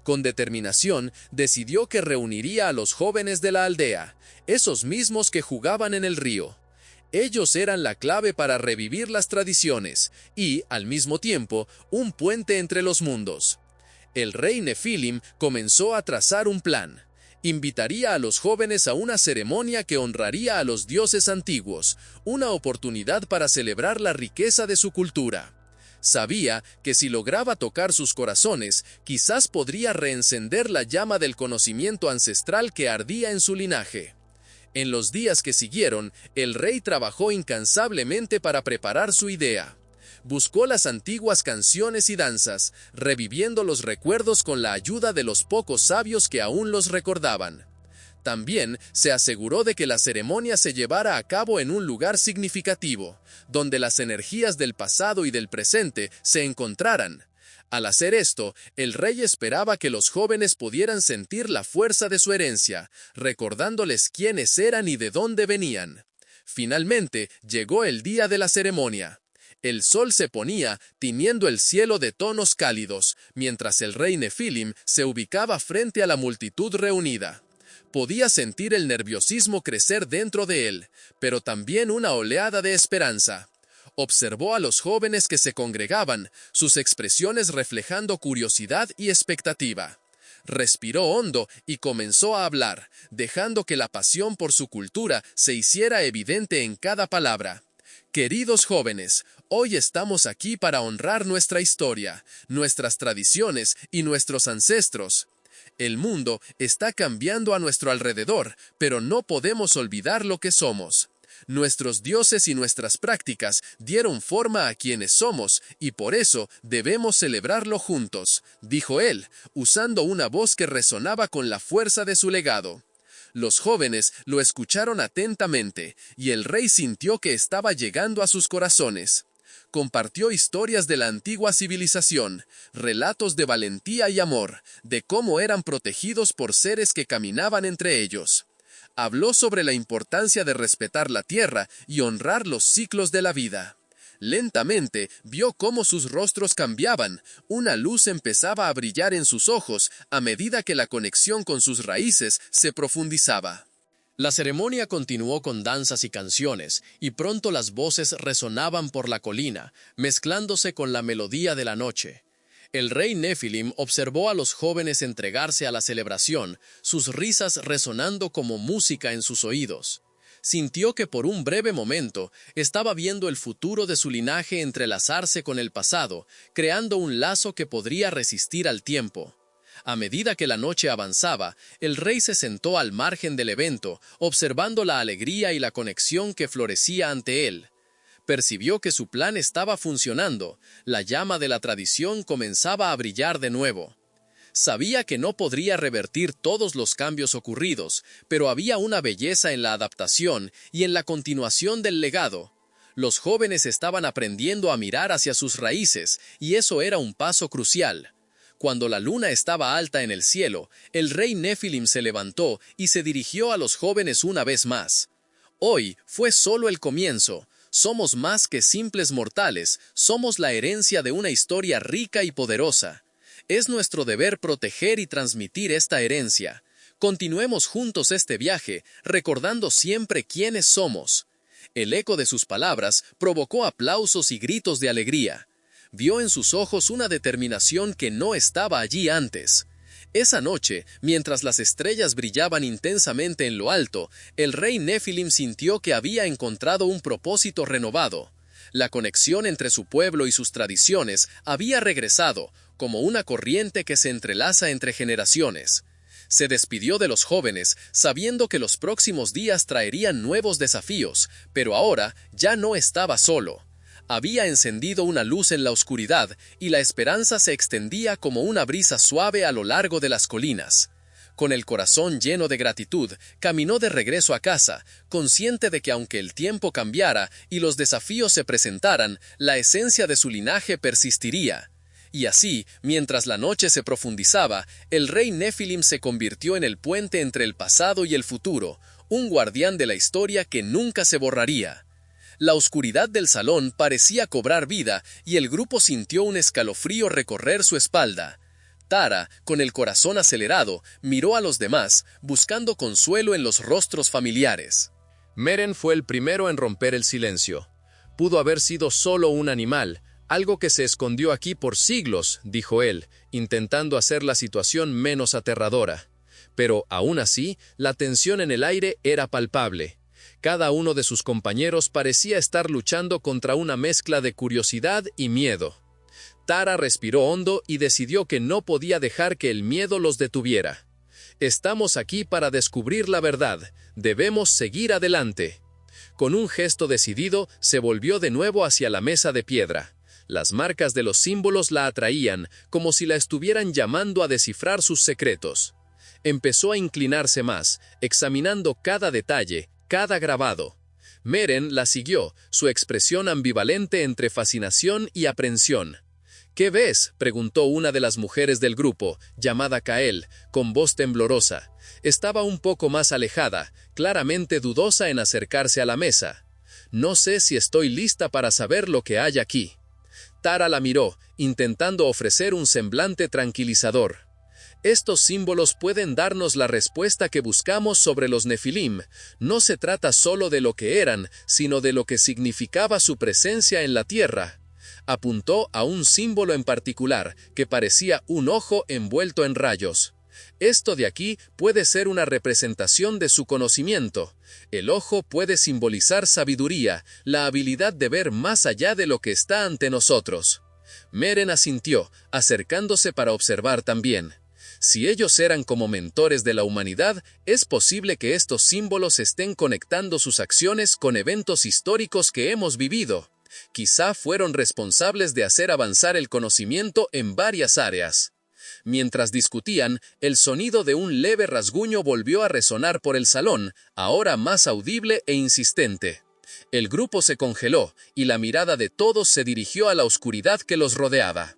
Con determinación, decidió que reuniría a los jóvenes de la aldea, esos mismos que jugaban en el río. Ellos eran la clave para revivir las tradiciones y, al mismo tiempo, un puente entre los mundos. El rey Nefilim comenzó a trazar un plan. Invitaría a los jóvenes a una ceremonia que honraría a los dioses antiguos, una oportunidad para celebrar la riqueza de su cultura. Sabía que si lograba tocar sus corazones, quizás podría reencender la llama del conocimiento ancestral que ardía en su linaje. En los días que siguieron, el rey trabajó incansablemente para preparar su idea. Buscó las antiguas canciones y danzas, reviviendo los recuerdos con la ayuda de los pocos sabios que aún los recordaban. También se aseguró de que la ceremonia se llevara a cabo en un lugar significativo, donde las energías del pasado y del presente se encontraran. Al hacer esto, el rey esperaba que los jóvenes pudieran sentir la fuerza de su herencia, recordándoles quiénes eran y de dónde venían. Finalmente, llegó el día de la ceremonia. El sol se ponía, tiñendo el cielo de tonos cálidos, mientras el rey Nefilim se ubicaba frente a la multitud reunida. Podía sentir el nerviosismo crecer dentro de él, pero también una oleada de esperanza. Observó a los jóvenes que se congregaban, sus expresiones reflejando curiosidad y expectativa. Respiró hondo y comenzó a hablar, dejando que la pasión por su cultura se hiciera evidente en cada palabra. Queridos jóvenes, hoy estamos aquí para honrar nuestra historia, nuestras tradiciones y nuestros ancestros. El mundo está cambiando a nuestro alrededor, pero no podemos olvidar lo que somos. Nuestros dioses y nuestras prácticas dieron forma a quienes somos, y por eso debemos celebrarlo juntos, dijo él, usando una voz que resonaba con la fuerza de su legado. Los jóvenes lo escucharon atentamente, y el rey sintió que estaba llegando a sus corazones. Compartió historias de la antigua civilización, relatos de valentía y amor, de cómo eran protegidos por seres que caminaban entre ellos. Habló sobre la importancia de respetar la tierra y honrar los ciclos de la vida. Lentamente vio cómo sus rostros cambiaban, una luz empezaba a brillar en sus ojos a medida que la conexión con sus raíces se profundizaba. La ceremonia continuó con danzas y canciones, y pronto las voces resonaban por la colina, mezclándose con la melodía de la noche. El rey Nefilim observó a los jóvenes entregarse a la celebración, sus risas resonando como música en sus oídos. Sintió que por un breve momento estaba viendo el futuro de su linaje entrelazarse con el pasado, creando un lazo que podría resistir al tiempo. A medida que la noche avanzaba, el rey se sentó al margen del evento, observando la alegría y la conexión que florecía ante él. Percibió que su plan estaba funcionando, la llama de la tradición comenzaba a brillar de nuevo. Sabía que no podría revertir todos los cambios ocurridos, pero había una belleza en la adaptación y en la continuación del legado. Los jóvenes estaban aprendiendo a mirar hacia sus raíces, y eso era un paso crucial. Cuando la luna estaba alta en el cielo, el rey Nefilim se levantó y se dirigió a los jóvenes una vez más. Hoy fue solo el comienzo. Somos más que simples mortales, somos la herencia de una historia rica y poderosa. Es nuestro deber proteger y transmitir esta herencia. Continuemos juntos este viaje, recordando siempre quiénes somos. El eco de sus palabras provocó aplausos y gritos de alegría. Vio en sus ojos una determinación que no estaba allí antes. Esa noche, mientras las estrellas brillaban intensamente en lo alto, el rey Nefilim sintió que había encontrado un propósito renovado. La conexión entre su pueblo y sus tradiciones había regresado, como una corriente que se entrelaza entre generaciones. Se despidió de los jóvenes, sabiendo que los próximos días traerían nuevos desafíos, pero ahora ya no estaba solo. Había encendido una luz en la oscuridad y la esperanza se extendía como una brisa suave a lo largo de las colinas. Con el corazón lleno de gratitud, caminó de regreso a casa, consciente de que aunque el tiempo cambiara y los desafíos se presentaran, la esencia de su linaje persistiría. Y así, mientras la noche se profundizaba, el rey Nephilim se convirtió en el puente entre el pasado y el futuro, un guardián de la historia que nunca se borraría. La oscuridad del salón parecía cobrar vida y el grupo sintió un escalofrío recorrer su espalda. Tara, con el corazón acelerado, miró a los demás, buscando consuelo en los rostros familiares. Meren fue el primero en romper el silencio. Pudo haber sido solo un animal, algo que se escondió aquí por siglos, dijo él, intentando hacer la situación menos aterradora. Pero, aún así, la tensión en el aire era palpable. Cada uno de sus compañeros parecía estar luchando contra una mezcla de curiosidad y miedo. Tara respiró hondo y decidió que no podía dejar que el miedo los detuviera. «Estamos aquí para descubrir la verdad. Debemos seguir adelante». Con un gesto decidido, se volvió de nuevo hacia la mesa de piedra. Las marcas de los símbolos la atraían, como si la estuvieran llamando a descifrar sus secretos. Empezó a inclinarse más, examinando cada detalle, cada grabado. Meren la siguió, su expresión ambivalente entre fascinación y aprensión. «¿Qué ves?», preguntó una de las mujeres del grupo, llamada Kael, con voz temblorosa. Estaba un poco más alejada, claramente dudosa en acercarse a la mesa. «No sé si estoy lista para saber lo que hay aquí». Tara la miró, intentando ofrecer un semblante tranquilizador. «Estos símbolos pueden darnos la respuesta que buscamos sobre los Nefilim. No se trata solo de lo que eran, sino de lo que significaba su presencia en la tierra». Apuntó a un símbolo en particular, que parecía un ojo envuelto en rayos. «Esto de aquí puede ser una representación de su conocimiento. El ojo puede simbolizar sabiduría, la habilidad de ver más allá de lo que está ante nosotros». Meren asintió, acercándose para observar también. Si ellos eran como mentores de la humanidad, es posible que estos símbolos estén conectando sus acciones con eventos históricos que hemos vivido. Quizá fueron responsables de hacer avanzar el conocimiento en varias áreas. Mientras discutían, el sonido de un leve rasguño volvió a resonar por el salón, ahora más audible e insistente. El grupo se congeló, y la mirada de todos se dirigió a la oscuridad que los rodeaba.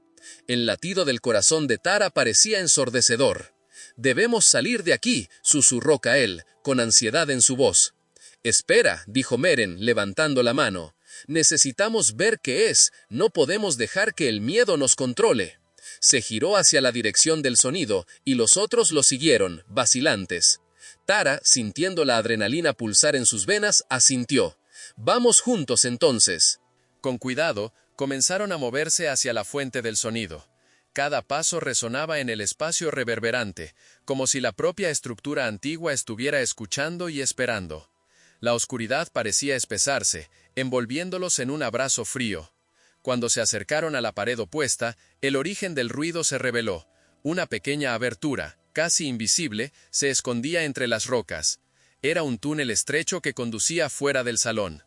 El latido del corazón de Tara parecía ensordecedor. «Debemos salir de aquí», susurró Kael, con ansiedad en su voz. «Espera», dijo Meren, levantando la mano. «Necesitamos ver qué es, no podemos dejar que el miedo nos controle». Se giró hacia la dirección del sonido, y los otros lo siguieron, vacilantes. Tara, sintiendo la adrenalina pulsar en sus venas, asintió. «Vamos juntos entonces». Con cuidado, comenzaron a moverse hacia la fuente del sonido. Cada paso resonaba en el espacio reverberante, como si la propia estructura antigua estuviera escuchando y esperando. La oscuridad parecía espesarse, envolviéndolos en un abrazo frío. Cuando se acercaron a la pared opuesta, el origen del ruido se reveló. Una pequeña abertura, casi invisible, se escondía entre las rocas. Era un túnel estrecho que conducía fuera del salón.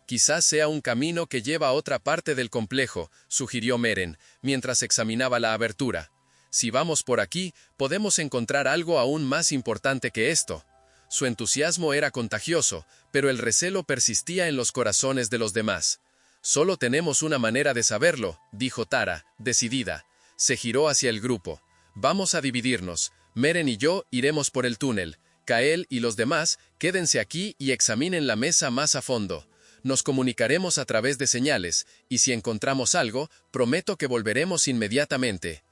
«Quizás sea un camino que lleva a otra parte del complejo», sugirió Meren, mientras examinaba la abertura. «Si vamos por aquí, podemos encontrar algo aún más importante que esto». Su entusiasmo era contagioso, pero el recelo persistía en los corazones de los demás. «Solo tenemos una manera de saberlo», dijo Tara, decidida. Se giró hacia el grupo. «Vamos a dividirnos. Meren y yo iremos por el túnel. Kael y los demás, quédense aquí y examinen la mesa más a fondo. Nos comunicaremos a través de señales, y si encontramos algo, prometo que volveremos inmediatamente».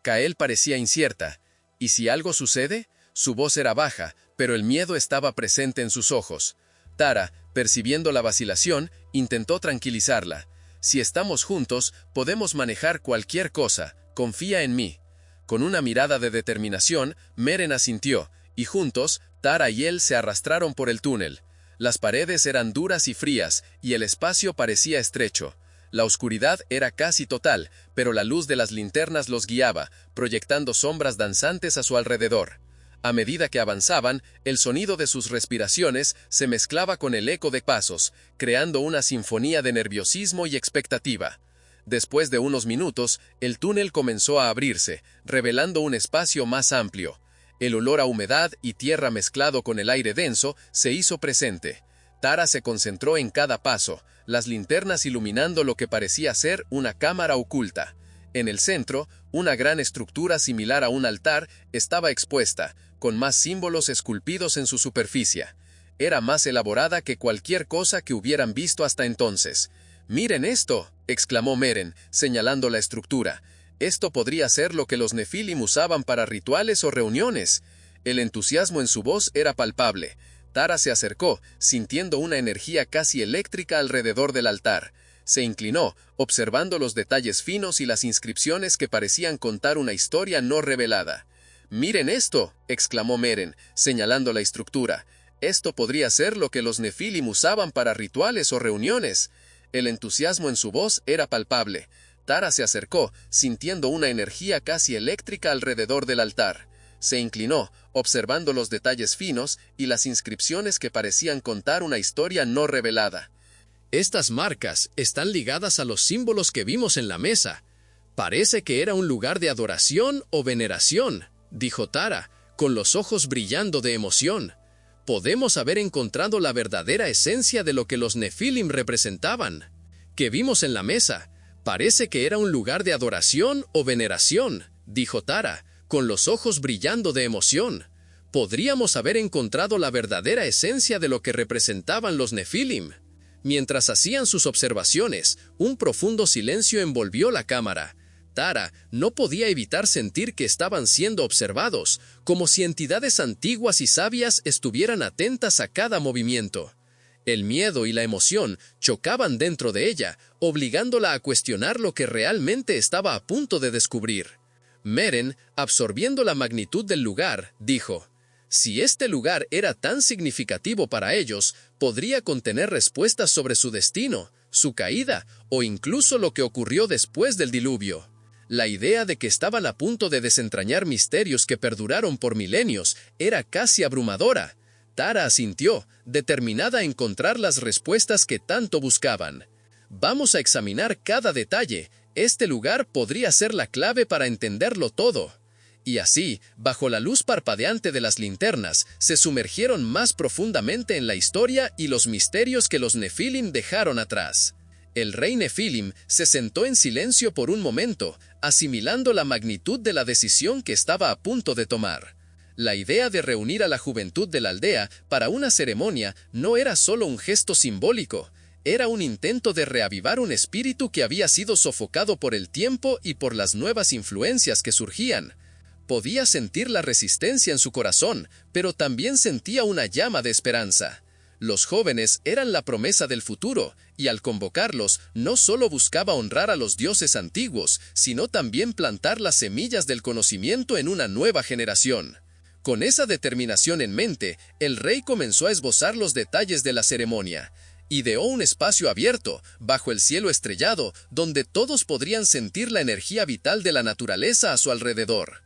Kael parecía incierta. «¿Y si algo sucede?». Su voz era baja, pero el miedo estaba presente en sus ojos. Tara, percibiendo la vacilación, intentó tranquilizarla. «Si estamos juntos, podemos manejar cualquier cosa. Confía en mí». Con una mirada de determinación, Meren asintió, y juntos, Tara y él se arrastraron por el túnel. Las paredes eran duras y frías, y el espacio parecía estrecho. La oscuridad era casi total, pero la luz de las linternas los guiaba, proyectando sombras danzantes a su alrededor. A medida que avanzaban, el sonido de sus respiraciones se mezclaba con el eco de pasos, creando una sinfonía de nerviosismo y expectativa. Después de unos minutos, el túnel comenzó a abrirse, revelando un espacio más amplio. El olor a humedad y tierra mezclado con el aire denso se hizo presente. Tara se concentró en cada paso, las linternas iluminando lo que parecía ser una cámara oculta. En el centro, una gran estructura similar a un altar estaba expuesta, con más símbolos esculpidos en su superficie. Era más elaborada que cualquier cosa que hubieran visto hasta entonces. «¡Miren esto!», exclamó Meren, señalando la estructura. «Esto podría ser lo que los Nefilim usaban para rituales o reuniones». El entusiasmo en su voz era palpable. Tara se acercó, sintiendo una energía casi eléctrica alrededor del altar. Se inclinó, observando los detalles finos y las inscripciones que parecían contar una historia no revelada. «¡Miren esto!», exclamó Meren, señalando la estructura. «Esto podría ser lo que los Nefilim usaban para rituales o reuniones». El entusiasmo en su voz era palpable. Tara se acercó, sintiendo una energía casi eléctrica alrededor del altar. Se inclinó, observando los detalles finos y las inscripciones que parecían contar una historia no revelada. «Estas marcas están ligadas a los símbolos que vimos en la mesa. Parece que era un lugar de adoración o veneración», dijo Tara, con los ojos brillando de emoción. «Podemos haber encontrado la verdadera esencia de lo que los Nefilim representaban. Que vimos en la mesa. Parece que era un lugar de adoración o veneración», dijo Tara, con los ojos brillando de emoción. «Podríamos haber encontrado la verdadera esencia de lo que representaban los Nefilim». Mientras hacían sus observaciones, un profundo silencio envolvió la cámara. Tara no podía evitar sentir que estaban siendo observados, como si entidades antiguas y sabias estuvieran atentas a cada movimiento. El miedo y la emoción chocaban dentro de ella, obligándola a cuestionar lo que realmente estaba a punto de descubrir. Meren, absorbiendo la magnitud del lugar, dijo: «Si este lugar era tan significativo para ellos, podría contener respuestas sobre su destino, su caída o incluso lo que ocurrió después del diluvio». La idea de que estaban a punto de desentrañar misterios que perduraron por milenios era casi abrumadora. Tara asintió, determinada a encontrar las respuestas que tanto buscaban. «Vamos a examinar cada detalle. Este lugar podría ser la clave para entenderlo todo». Y así, bajo la luz parpadeante de las linternas, se sumergieron más profundamente en la historia y los misterios que los Nefilim dejaron atrás. El rey Nefilim se sentó en silencio por un momento, asimilando la magnitud de la decisión que estaba a punto de tomar. La idea de reunir a la juventud de la aldea para una ceremonia no era solo un gesto simbólico, era un intento de reavivar un espíritu que había sido sofocado por el tiempo y por las nuevas influencias que surgían. Podía sentir la resistencia en su corazón, pero también sentía una llama de esperanza. Los jóvenes eran la promesa del futuro, y al convocarlos no solo buscaba honrar a los dioses antiguos, sino también plantar las semillas del conocimiento en una nueva generación. Con esa determinación en mente, el rey comenzó a esbozar los detalles de la ceremonia. Ideó un espacio abierto, bajo el cielo estrellado, donde todos podrían sentir la energía vital de la naturaleza a su alrededor.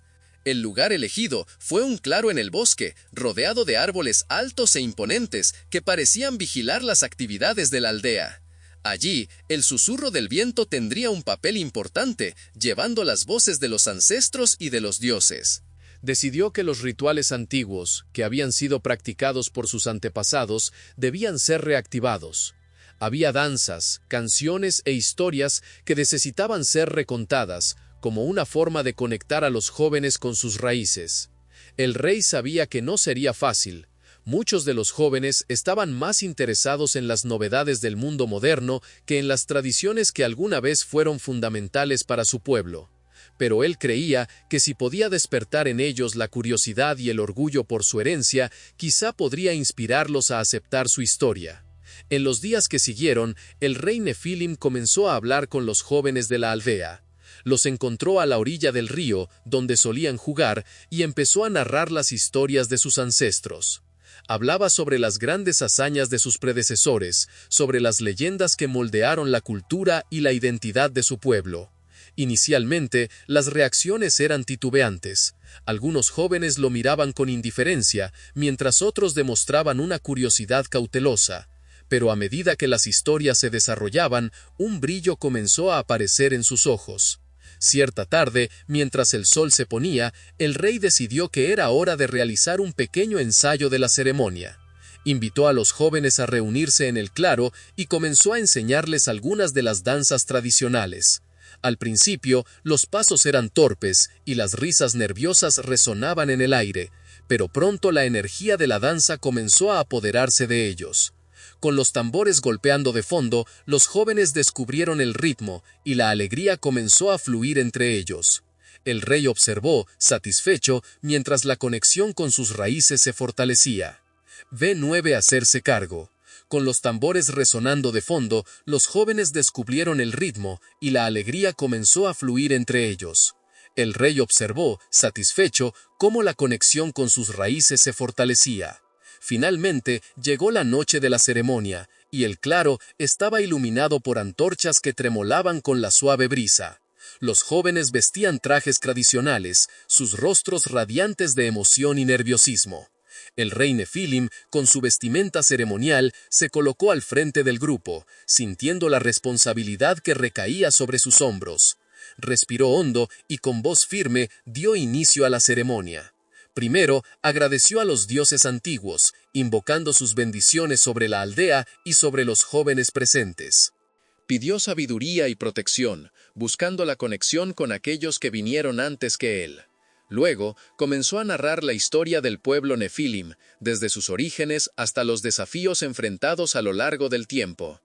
El lugar elegido fue un claro en el bosque, rodeado de árboles altos e imponentes que parecían vigilar las actividades de la aldea. Allí, el susurro del viento tendría un papel importante, llevando las voces de los ancestros y de los dioses. Decidió que los rituales antiguos, que habían sido practicados por sus antepasados, debían ser reactivados. Había danzas, canciones e historias que necesitaban ser recontadas, como una forma de conectar a los jóvenes con sus raíces. El rey sabía que no sería fácil. Muchos de los jóvenes estaban más interesados en las novedades del mundo moderno que en las tradiciones que alguna vez fueron fundamentales para su pueblo. Pero él creía que si podía despertar en ellos la curiosidad y el orgullo por su herencia, quizá podría inspirarlos a aceptar su historia. En los días que siguieron, el rey Nefilim comenzó a hablar con los jóvenes de la aldea. Los encontró a la orilla del río, donde solían jugar, y empezó a narrar las historias de sus ancestros. Hablaba sobre las grandes hazañas de sus predecesores, sobre las leyendas que moldearon la cultura y la identidad de su pueblo. Inicialmente, las reacciones eran titubeantes. Algunos jóvenes lo miraban con indiferencia, mientras otros demostraban una curiosidad cautelosa. Pero a medida que las historias se desarrollaban, un brillo comenzó a aparecer en sus ojos. Cierta tarde, mientras el sol se ponía, el rey decidió que era hora de realizar un pequeño ensayo de la ceremonia. Invitó a los jóvenes a reunirse en el claro y comenzó a enseñarles algunas de las danzas tradicionales. Al principio, los pasos eran torpes y las risas nerviosas resonaban en el aire, pero pronto la energía de la danza comenzó a apoderarse de ellos. Con los tambores golpeando de fondo, los jóvenes descubrieron el ritmo y la alegría comenzó a fluir entre ellos. El rey observó, satisfecho, mientras la conexión con sus raíces se fortalecía. Ve 9 hacerse cargo. Con los tambores resonando de fondo, los jóvenes descubrieron el ritmo y la alegría comenzó a fluir entre ellos. El rey observó, satisfecho, cómo la conexión con sus raíces se fortalecía. Finalmente llegó la noche de la ceremonia, y el claro estaba iluminado por antorchas que tremolaban con la suave brisa. Los jóvenes vestían trajes tradicionales, sus rostros radiantes de emoción y nerviosismo. El rey Nefilim, con su vestimenta ceremonial, se colocó al frente del grupo, sintiendo la responsabilidad que recaía sobre sus hombros. Respiró hondo y con voz firme dio inicio a la ceremonia. Primero, agradeció a los dioses antiguos, invocando sus bendiciones sobre la aldea y sobre los jóvenes presentes. Pidió sabiduría y protección, buscando la conexión con aquellos que vinieron antes que él. Luego, comenzó a narrar la historia del pueblo Nefilim, desde sus orígenes hasta los desafíos enfrentados a lo largo del tiempo.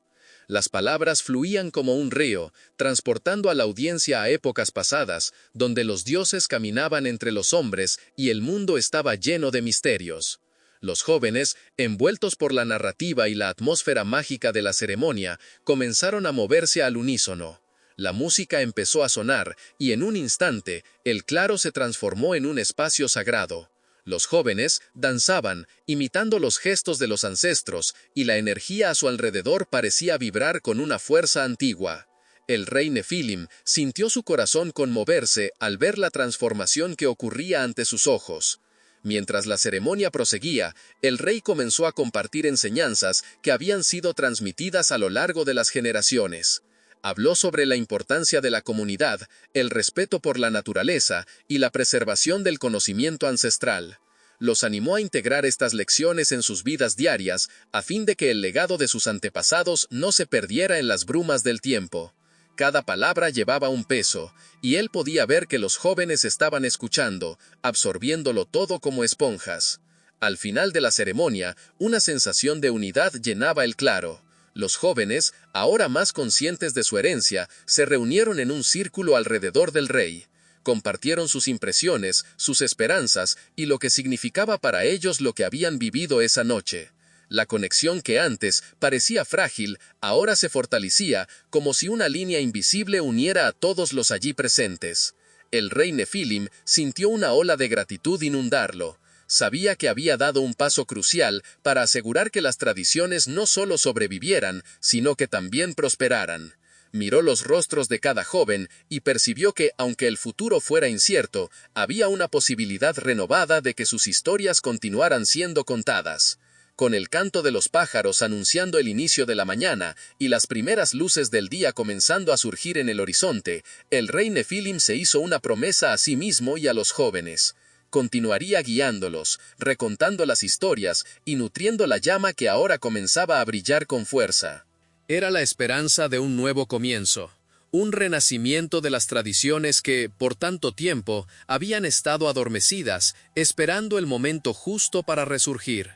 Las palabras fluían como un río, transportando a la audiencia a épocas pasadas, donde los dioses caminaban entre los hombres y el mundo estaba lleno de misterios. Los jóvenes, envueltos por la narrativa y la atmósfera mágica de la ceremonia, comenzaron a moverse al unísono. La música empezó a sonar, y en un instante, el claro se transformó en un espacio sagrado. Los jóvenes danzaban, imitando los gestos de los ancestros, y la energía a su alrededor parecía vibrar con una fuerza antigua. El rey Nefilim sintió su corazón conmoverse al ver la transformación que ocurría ante sus ojos. Mientras la ceremonia proseguía, el rey comenzó a compartir enseñanzas que habían sido transmitidas a lo largo de las generaciones. Habló sobre la importancia de la comunidad, el respeto por la naturaleza y la preservación del conocimiento ancestral. Los animó a integrar estas lecciones en sus vidas diarias, a fin de que el legado de sus antepasados no se perdiera en las brumas del tiempo. Cada palabra llevaba un peso, y él podía ver que los jóvenes estaban escuchando, absorbiéndolo todo como esponjas. Al final de la ceremonia, una sensación de unidad llenaba el claro. Los jóvenes, ahora más conscientes de su herencia, se reunieron en un círculo alrededor del rey. Compartieron sus impresiones, sus esperanzas y lo que significaba para ellos lo que habían vivido esa noche. La conexión que antes parecía frágil, ahora se fortalecía, como si una línea invisible uniera a todos los allí presentes. El rey Nefilim sintió una ola de gratitud inundarlo. Sabía que había dado un paso crucial para asegurar que las tradiciones no solo sobrevivieran, sino que también prosperaran. Miró los rostros de cada joven y percibió que, aunque el futuro fuera incierto, había una posibilidad renovada de que sus historias continuaran siendo contadas. Con el canto de los pájaros anunciando el inicio de la mañana y las primeras luces del día comenzando a surgir en el horizonte, el rey Nefilim se hizo una promesa a sí mismo y a los jóvenes. Continuaría guiándolos, recontando las historias y nutriendo la llama que ahora comenzaba a brillar con fuerza. Era la esperanza de un nuevo comienzo, un renacimiento de las tradiciones que, por tanto tiempo, habían estado adormecidas, esperando el momento justo para resurgir.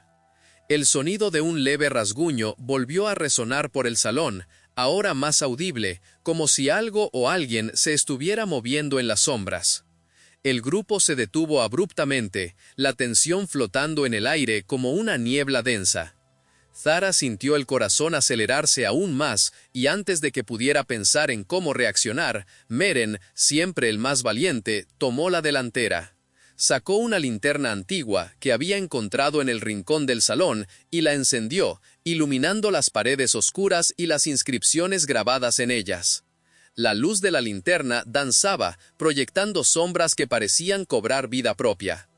El sonido de un leve rasguño volvió a resonar por el salón, ahora más audible, como si algo o alguien se estuviera moviendo en las sombras. El grupo se detuvo abruptamente, la tensión flotando en el aire como una niebla densa. Zara sintió el corazón acelerarse aún más, y antes de que pudiera pensar en cómo reaccionar, Meren, siempre el más valiente, tomó la delantera. Sacó una linterna antigua que había encontrado en el rincón del salón y la encendió, iluminando las paredes oscuras y las inscripciones grabadas en ellas. La luz de la linterna danzaba, proyectando sombras que parecían cobrar vida propia.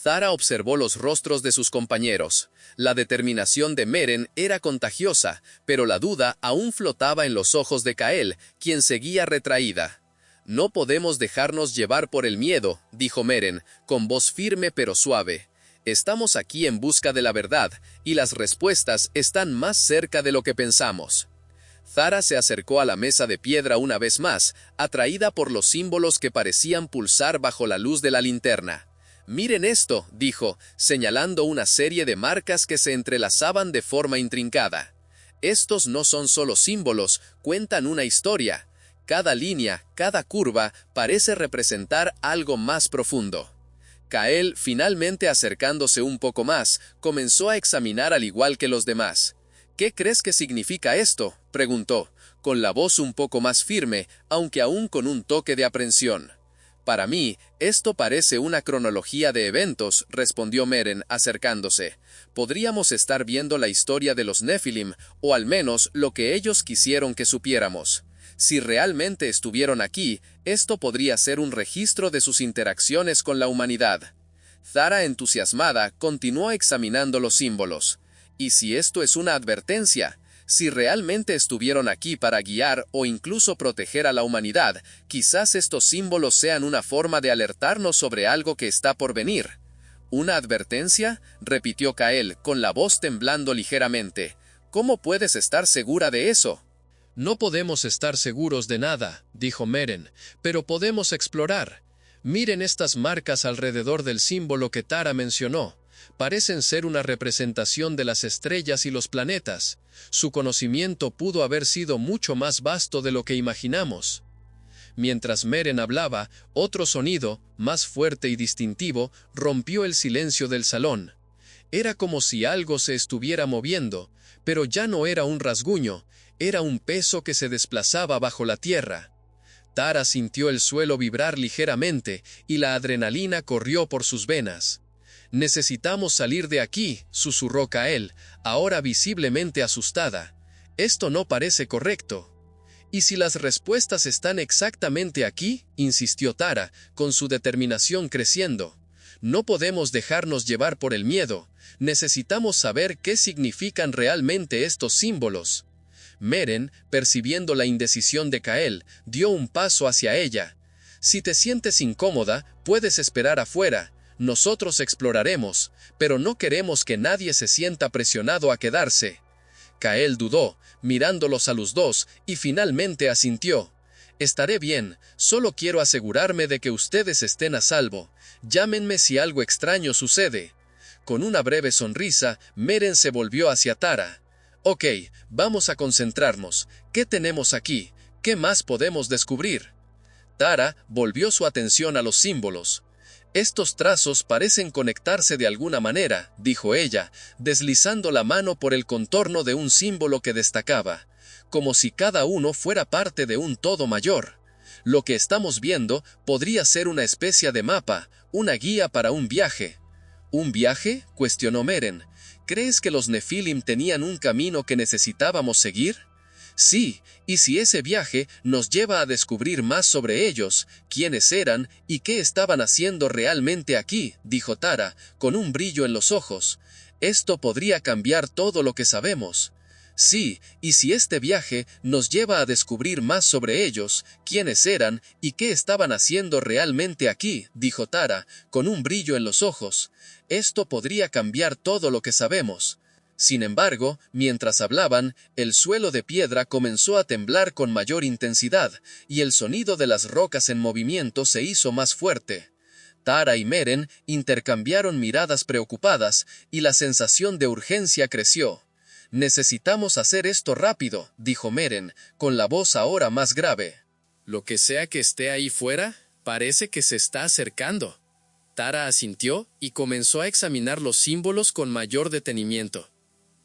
Tara observó los rostros de sus compañeros. La determinación de Meren era contagiosa, pero la duda aún flotaba en los ojos de Kael, quien seguía retraída. «No podemos dejarnos llevar por el miedo», dijo Meren, con voz firme pero suave. «Estamos aquí en busca de la verdad, y las respuestas están más cerca de lo que pensamos». Tara se acercó a la mesa de piedra una vez más, atraída por los símbolos que parecían pulsar bajo la luz de la linterna. «Miren esto», dijo, señalando una serie de marcas que se entrelazaban de forma intrincada. «Estos no son solo símbolos, cuentan una historia. Cada línea, cada curva, parece representar algo más profundo». Kael, finalmente acercándose un poco más, comenzó a examinar al igual que los demás. «¿Qué crees que significa esto?», preguntó, con la voz un poco más firme, aunque aún con un toque de aprensión. «Para mí, esto parece una cronología de eventos», respondió Meren, acercándose. «Podríamos estar viendo la historia de los Nephilim, o al menos lo que ellos quisieron que supiéramos. Si realmente estuvieron aquí, esto podría ser un registro de sus interacciones con la humanidad». Tara, entusiasmada, continuó examinando los símbolos. «¿Y si esto es una advertencia? Si realmente estuvieron aquí para guiar o incluso proteger a la humanidad, quizás estos símbolos sean una forma de alertarnos sobre algo que está por venir». «¿Una advertencia?», repitió Kael, con la voz temblando ligeramente. «¿Cómo puedes estar segura de eso?». «No podemos estar seguros de nada», dijo Meren, «pero podemos explorar. Miren estas marcas alrededor del símbolo que Tara mencionó. Parecen ser una representación de las estrellas y los planetas. Su conocimiento pudo haber sido mucho más vasto de lo que imaginamos». Mientras Meren hablaba, otro sonido, más fuerte y distintivo, rompió el silencio del salón. Era como si algo se estuviera moviendo, pero ya no era un rasguño, era un peso que se desplazaba bajo la tierra. Tara sintió el suelo vibrar ligeramente y la adrenalina corrió por sus venas. «Necesitamos salir de aquí», susurró Kael, ahora visiblemente asustada. «Esto no parece correcto». «¿Y si las respuestas están exactamente aquí?», insistió Tara, con su determinación creciendo. «No podemos dejarnos llevar por el miedo. Necesitamos saber qué significan realmente estos símbolos». Meren, percibiendo la indecisión de Kael, dio un paso hacia ella. «Si te sientes incómoda, puedes esperar afuera. Nosotros exploraremos, pero no queremos que nadie se sienta presionado a quedarse». Kael dudó, mirándolos a los dos, y finalmente asintió. «Estaré bien, solo quiero asegurarme de que ustedes estén a salvo. Llámenme si algo extraño sucede». Con una breve sonrisa, Meren se volvió hacia Tara. «Ok, vamos a concentrarnos. ¿Qué tenemos aquí? ¿Qué más podemos descubrir?». Tara volvió su atención a los símbolos. «Estos trazos parecen conectarse de alguna manera», dijo ella, deslizando la mano por el contorno de un símbolo que destacaba, como si cada uno fuera parte de un todo mayor. «Lo que estamos viendo podría ser una especie de mapa, una guía para un viaje». «¿Un viaje?», cuestionó Meren. «¿Crees que los Nephilim tenían un camino que necesitábamos seguir?». «Sí, y si ese viaje nos lleva a descubrir más sobre ellos, quiénes eran y qué estaban haciendo realmente aquí», dijo Tara, con un brillo en los ojos. «Esto podría cambiar todo lo que sabemos». «Sí, y si este viaje nos lleva a descubrir más sobre ellos, quiénes eran y qué estaban haciendo realmente aquí», dijo Tara, con un brillo en los ojos. «Esto podría cambiar todo lo que sabemos». Sin embargo, mientras hablaban, el suelo de piedra comenzó a temblar con mayor intensidad, y el sonido de las rocas en movimiento se hizo más fuerte. Tara y Meren intercambiaron miradas preocupadas, y la sensación de urgencia creció. «Necesitamos hacer esto rápido», dijo Meren, con la voz ahora más grave. «Lo que sea que esté ahí fuera, parece que se está acercando». Tara asintió y comenzó a examinar los símbolos con mayor detenimiento.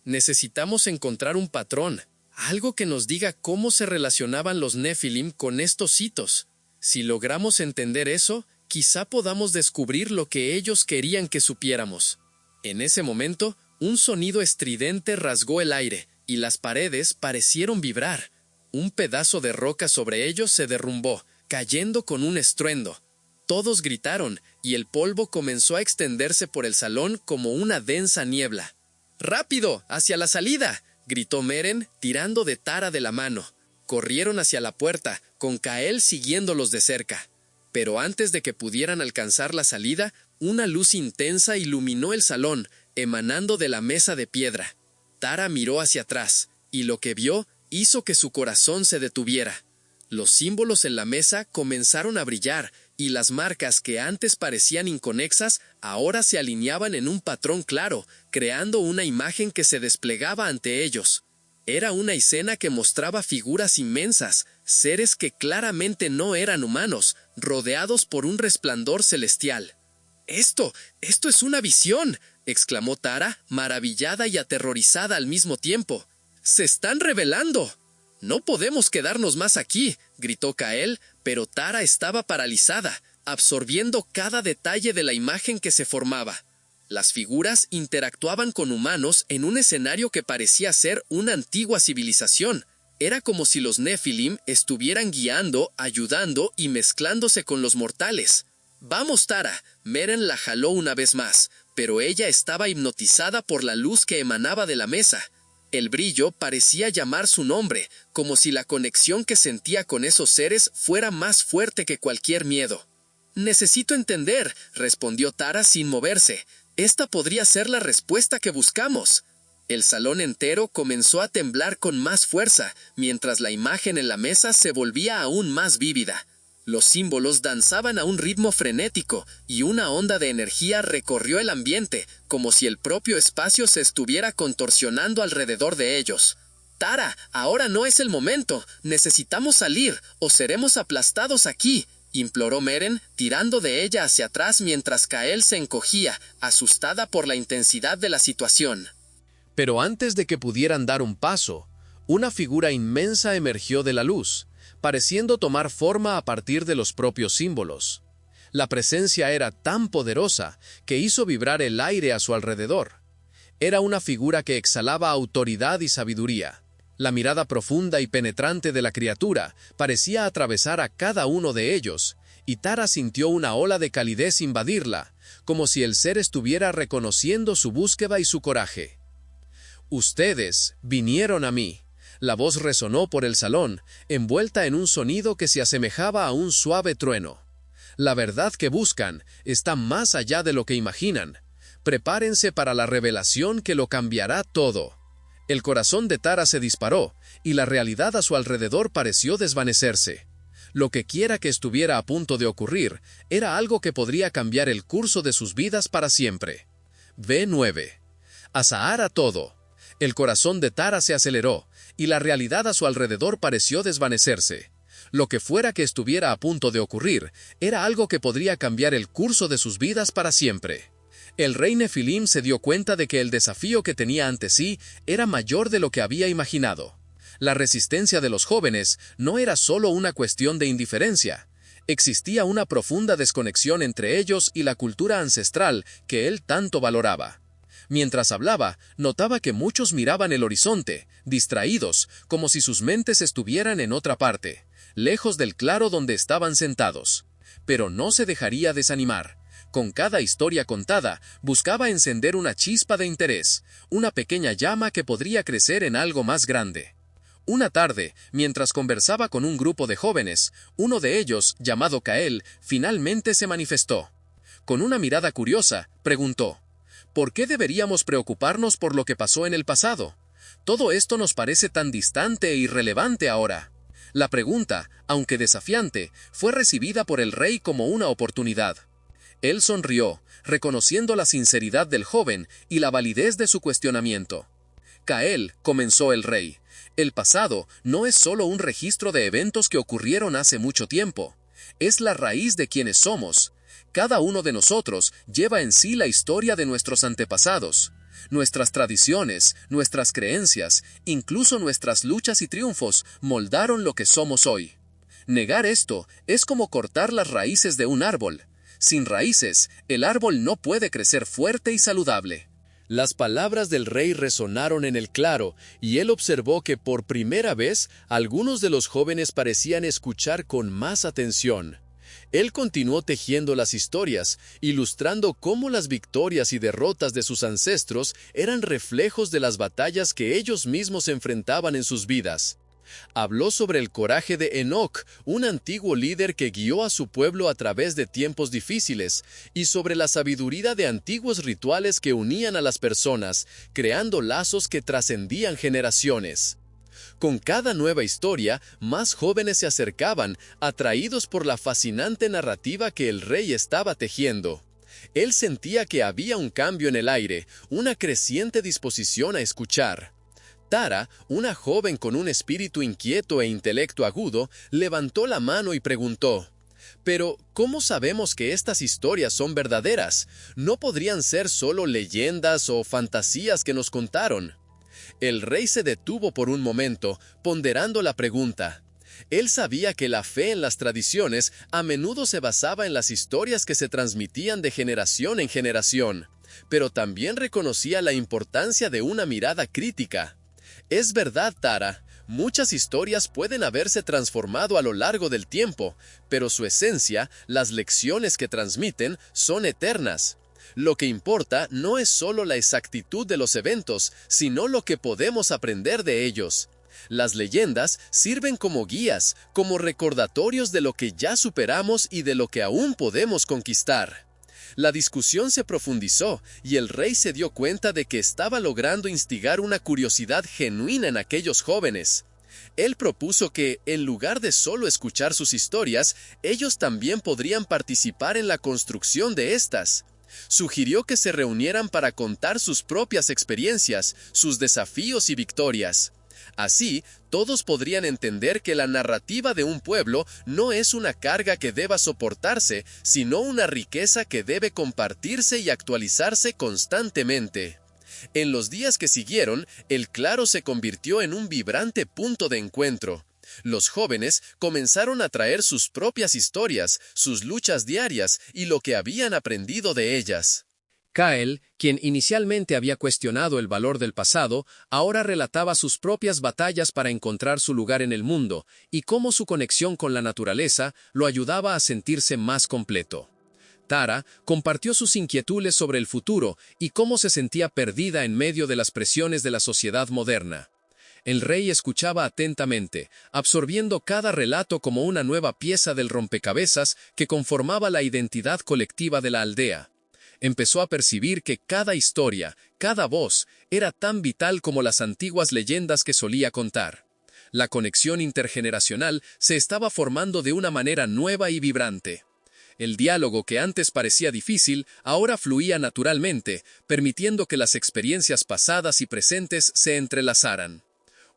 «Necesitamos encontrar un patrón, algo que nos diga cómo se relacionaban los Nephilim con estos hitos. Si logramos entender eso, quizá podamos descubrir lo que ellos querían que supiéramos». En ese momento, un sonido estridente rasgó el aire, y las paredes parecieron vibrar. Un pedazo de roca sobre ellos se derrumbó, cayendo con un estruendo. Todos gritaron, y el polvo comenzó a extenderse por el salón como una densa niebla. ¡Rápido! ¡Hacia la salida!, gritó Meren, tirando de Tara de la mano. Corrieron hacia la puerta, con Kael siguiéndolos de cerca. Pero antes de que pudieran alcanzar la salida, una luz intensa iluminó el salón, emanando de la mesa de piedra. Tara miró hacia atrás, y lo que vio hizo que su corazón se detuviera. Los símbolos en la mesa comenzaron a brillar, y las marcas que antes parecían inconexas ahora se alineaban en un patrón claro, creando una imagen que se desplegaba ante ellos. Era una escena que mostraba figuras inmensas, seres que claramente no eran humanos, rodeados por un resplandor celestial. ¡Esto es una visión!, exclamó Tara, maravillada y aterrorizada al mismo tiempo. ¡Se están revelando! «No podemos quedarnos más aquí», gritó Kael, pero Tara estaba paralizada, absorbiendo cada detalle de la imagen que se formaba. Las figuras interactuaban con humanos en un escenario que parecía ser una antigua civilización. Era como si los Nephilim estuvieran guiando, ayudando y mezclándose con los mortales. «Vamos, Tara», Meren la jaló una vez más, pero ella estaba hipnotizada por la luz que emanaba de la mesa. El brillo parecía llamar su nombre, como si la conexión que sentía con esos seres fuera más fuerte que cualquier miedo. «Necesito entender», respondió Tara sin moverse. «Esta podría ser la respuesta que buscamos». El salón entero comenzó a temblar con más fuerza, mientras la imagen en la mesa se volvía aún más vívida. Los símbolos danzaban a un ritmo frenético, y una onda de energía recorrió el ambiente, como si el propio espacio se estuviera contorsionando alrededor de ellos. «Tara, ahora no es el momento. Necesitamos salir, o seremos aplastados aquí», imploró Meren, tirando de ella hacia atrás mientras Kael se encogía, asustada por la intensidad de la situación. Pero antes de que pudieran dar un paso, una figura inmensa emergió de la luz, pareciendo tomar forma a partir de los propios símbolos. La presencia era tan poderosa que hizo vibrar el aire a su alrededor. Era una figura que exhalaba autoridad y sabiduría. La mirada profunda y penetrante de la criatura parecía atravesar a cada uno de ellos, y Tara sintió una ola de calidez invadirla, como si el ser estuviera reconociendo su búsqueda y su coraje. «Ustedes vinieron a mí». La voz resonó por el salón, envuelta en un sonido que se asemejaba a un suave trueno. «La verdad que buscan está más allá de lo que imaginan. Prepárense para la revelación que lo cambiará todo». El corazón de Tara se disparó, y la realidad a su alrededor pareció desvanecerse. Lo que quiera que estuviera a punto de ocurrir, era algo que podría cambiar el curso de sus vidas para siempre. V9. Azahar a todo. El corazón de Tara se aceleró, y la realidad a su alrededor pareció desvanecerse. Lo que fuera que estuviera a punto de ocurrir, era algo que podría cambiar el curso de sus vidas para siempre. El rey Nefilim se dio cuenta de que el desafío que tenía ante sí era mayor de lo que había imaginado. La resistencia de los jóvenes no era solo una cuestión de indiferencia. Existía una profunda desconexión entre ellos y la cultura ancestral que él tanto valoraba. Mientras hablaba, notaba que muchos miraban el horizonte, distraídos, como si sus mentes estuvieran en otra parte, lejos del claro donde estaban sentados. Pero no se dejaría desanimar. Con cada historia contada, buscaba encender una chispa de interés, una pequeña llama que podría crecer en algo más grande. Una tarde, mientras conversaba con un grupo de jóvenes, uno de ellos, llamado Kael, finalmente se manifestó. Con una mirada curiosa, preguntó: «¿Por qué deberíamos preocuparnos por lo que pasó en el pasado? Todo esto nos parece tan distante e irrelevante ahora». La pregunta, aunque desafiante, fue recibida por el rey como una oportunidad. Él sonrió, reconociendo la sinceridad del joven y la validez de su cuestionamiento. «Kael», comenzó el rey, «el pasado no es solo un registro de eventos que ocurrieron hace mucho tiempo. Es la raíz de quienes somos. Cada uno de nosotros lleva en sí la historia de nuestros antepasados. Nuestras tradiciones, nuestras creencias, incluso nuestras luchas y triunfos moldaron lo que somos hoy. Negar esto es como cortar las raíces de un árbol. Sin raíces, el árbol no puede crecer fuerte y saludable». Las palabras del rey resonaron en el claro, y él observó que por primera vez algunos de los jóvenes parecían escuchar con más atención. Él continuó tejiendo las historias, ilustrando cómo las victorias y derrotas de sus ancestros eran reflejos de las batallas que ellos mismos enfrentaban en sus vidas. Habló sobre el coraje de Enoc, un antiguo líder que guió a su pueblo a través de tiempos difíciles, y sobre la sabiduría de antiguos rituales que unían a las personas, creando lazos que trascendían generaciones. Con cada nueva historia, más jóvenes se acercaban, atraídos por la fascinante narrativa que el rey estaba tejiendo. Él sentía que había un cambio en el aire, una creciente disposición a escuchar. Tara, una joven con un espíritu inquieto e intelecto agudo, levantó la mano y preguntó: «Pero, ¿cómo sabemos que estas historias son verdaderas? ¿No podrían ser solo leyendas o fantasías que nos contaron?». El rey se detuvo por un momento, ponderando la pregunta. Él sabía que la fe en las tradiciones a menudo se basaba en las historias que se transmitían de generación en generación, pero también reconocía la importancia de una mirada crítica. «Es verdad, Tara, muchas historias pueden haberse transformado a lo largo del tiempo, pero su esencia, las lecciones que transmiten, son eternas. Lo que importa no es solo la exactitud de los eventos, sino lo que podemos aprender de ellos. Las leyendas sirven como guías, como recordatorios de lo que ya superamos y de lo que aún podemos conquistar». La discusión se profundizó, y el rey se dio cuenta de que estaba logrando instigar una curiosidad genuina en aquellos jóvenes. Él propuso que, en lugar de solo escuchar sus historias, ellos también podrían participar en la construcción de estas. Sugirió que se reunieran para contar sus propias experiencias, sus desafíos y victorias. Así, todos podrían entender que la narrativa de un pueblo no es una carga que deba soportarse, sino una riqueza que debe compartirse y actualizarse constantemente. En los días que siguieron, el claro se convirtió en un vibrante punto de encuentro. Los jóvenes comenzaron a traer sus propias historias, sus luchas diarias y lo que habían aprendido de ellas. Kael, quien inicialmente había cuestionado el valor del pasado, ahora relataba sus propias batallas para encontrar su lugar en el mundo, y cómo su conexión con la naturaleza lo ayudaba a sentirse más completo. Tara compartió sus inquietudes sobre el futuro y cómo se sentía perdida en medio de las presiones de la sociedad moderna. El rey escuchaba atentamente, absorbiendo cada relato como una nueva pieza del rompecabezas que conformaba la identidad colectiva de la aldea. Empezó a percibir que cada historia, cada voz, era tan vital como las antiguas leyendas que solía contar. La conexión intergeneracional se estaba formando de una manera nueva y vibrante. El diálogo que antes parecía difícil, ahora fluía naturalmente, permitiendo que las experiencias pasadas y presentes se entrelazaran.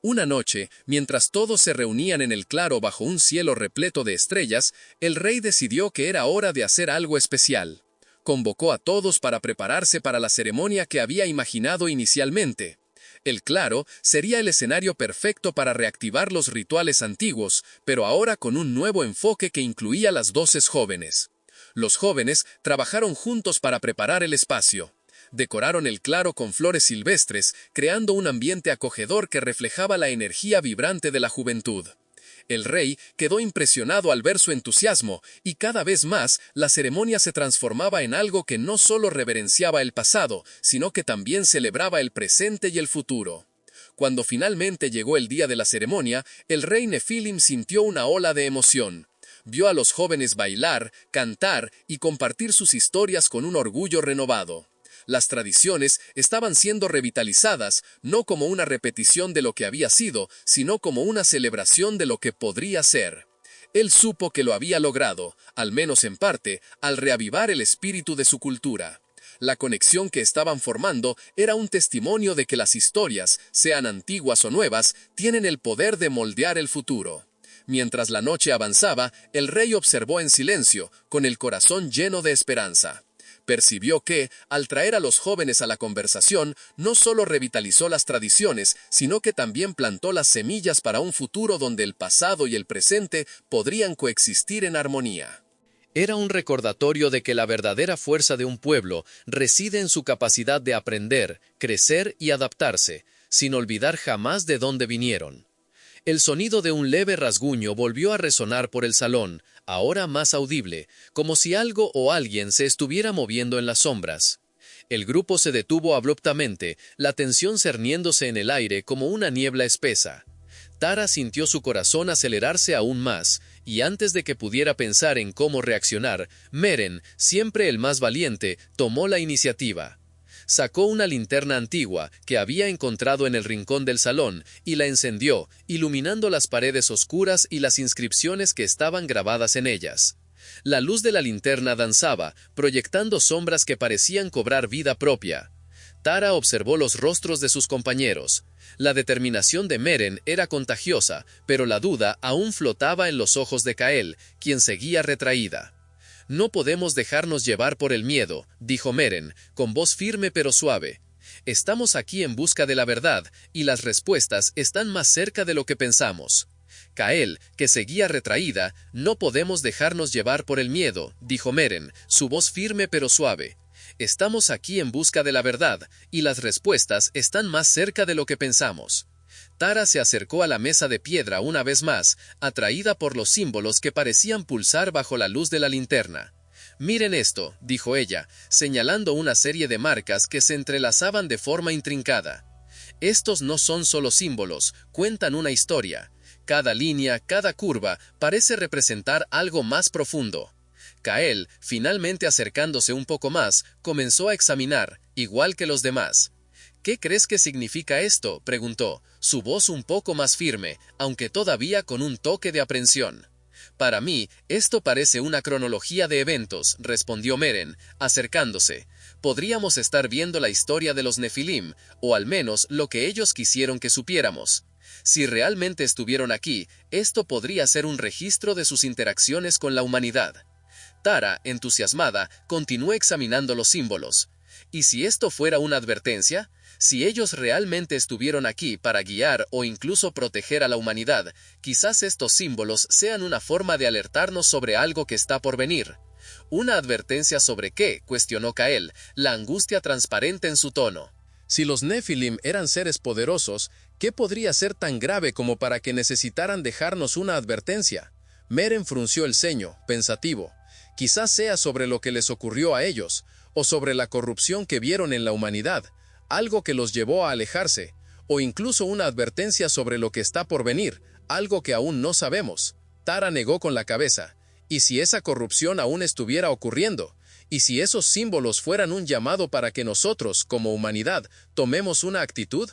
Una noche, mientras todos se reunían en el claro bajo un cielo repleto de estrellas, el rey decidió que era hora de hacer algo especial. Convocó a todos para prepararse para la ceremonia que había imaginado inicialmente. El claro sería el escenario perfecto para reactivar los rituales antiguos, pero ahora con un nuevo enfoque que incluía las 12 jóvenes. Los jóvenes trabajaron juntos para preparar el espacio. Decoraron el claro con flores silvestres, creando un ambiente acogedor que reflejaba la energía vibrante de la juventud. El rey quedó impresionado al ver su entusiasmo, y cada vez más la ceremonia se transformaba en algo que no solo reverenciaba el pasado, sino que también celebraba el presente y el futuro. Cuando finalmente llegó el día de la ceremonia, el rey Nefilim sintió una ola de emoción. Vio a los jóvenes bailar, cantar y compartir sus historias con un orgullo renovado. Las tradiciones estaban siendo revitalizadas, no como una repetición de lo que había sido, sino como una celebración de lo que podría ser. Él supo que lo había logrado, al menos en parte, al reavivar el espíritu de su cultura. La conexión que estaban formando era un testimonio de que las historias, sean antiguas o nuevas, tienen el poder de moldear el futuro. Mientras la noche avanzaba, el rey observó en silencio, con el corazón lleno de esperanza. Percibió que, al traer a los jóvenes a la conversación, no solo revitalizó las tradiciones, sino que también plantó las semillas para un futuro donde el pasado y el presente podrían coexistir en armonía. Era un recordatorio de que la verdadera fuerza de un pueblo reside en su capacidad de aprender, crecer y adaptarse, sin olvidar jamás de dónde vinieron. El sonido de un leve rasguño volvió a resonar por el salón, ahora más audible, como si algo o alguien se estuviera moviendo en las sombras. El grupo se detuvo abruptamente, la tensión cerniéndose en el aire como una niebla espesa. Tara sintió su corazón acelerarse aún más, y antes de que pudiera pensar en cómo reaccionar, Meren, siempre el más valiente, tomó la iniciativa. Sacó una linterna antigua que había encontrado en el rincón del salón y la encendió, iluminando las paredes oscuras y las inscripciones que estaban grabadas en ellas. La luz de la linterna danzaba, proyectando sombras que parecían cobrar vida propia. Tara observó los rostros de sus compañeros. La determinación de Meren era contagiosa, pero la duda aún flotaba en los ojos de Kael, quien seguía retraída. «No podemos dejarnos llevar por el miedo», dijo Meren, con voz firme pero suave. «Estamos aquí en busca de la verdad, y las respuestas están más cerca de lo que pensamos». Kael, que seguía retraída, «No podemos dejarnos llevar por el miedo», dijo Meren, su voz firme pero suave. «Estamos aquí en busca de la verdad, y las respuestas están más cerca de lo que pensamos». Tara se acercó a la mesa de piedra una vez más, atraída por los símbolos que parecían pulsar bajo la luz de la linterna. «Miren esto», dijo ella, señalando una serie de marcas que se entrelazaban de forma intrincada. «Estos no son solo símbolos, cuentan una historia. Cada línea, cada curva, parece representar algo más profundo». Kael, finalmente acercándose un poco más, comenzó a examinar, igual que los demás. «¿Qué crees que significa esto?», preguntó, su voz un poco más firme, aunque todavía con un toque de aprensión. «Para mí, esto parece una cronología de eventos», respondió Meren, acercándose. «Podríamos estar viendo la historia de los Nefilim, o al menos lo que ellos quisieron que supiéramos. Si realmente estuvieron aquí, esto podría ser un registro de sus interacciones con la humanidad». Tara, entusiasmada, continuó examinando los símbolos. ¿Y si esto fuera una advertencia? Si ellos realmente estuvieron aquí para guiar o incluso proteger a la humanidad, quizás estos símbolos sean una forma de alertarnos sobre algo que está por venir. ¿Una advertencia sobre qué?, cuestionó Kael, la angustia transparente en su tono. Si los Nefilim eran seres poderosos, ¿qué podría ser tan grave como para que necesitaran dejarnos una advertencia? Meren frunció el ceño, pensativo. Quizás sea sobre lo que les ocurrió a ellos, o sobre la corrupción que vieron en la humanidad, algo que los llevó a alejarse, o incluso una advertencia sobre lo que está por venir, algo que aún no sabemos. Tara negó con la cabeza. ¿Y si esa corrupción aún estuviera ocurriendo? ¿Y si esos símbolos fueran un llamado para que nosotros, como humanidad, tomemos una actitud?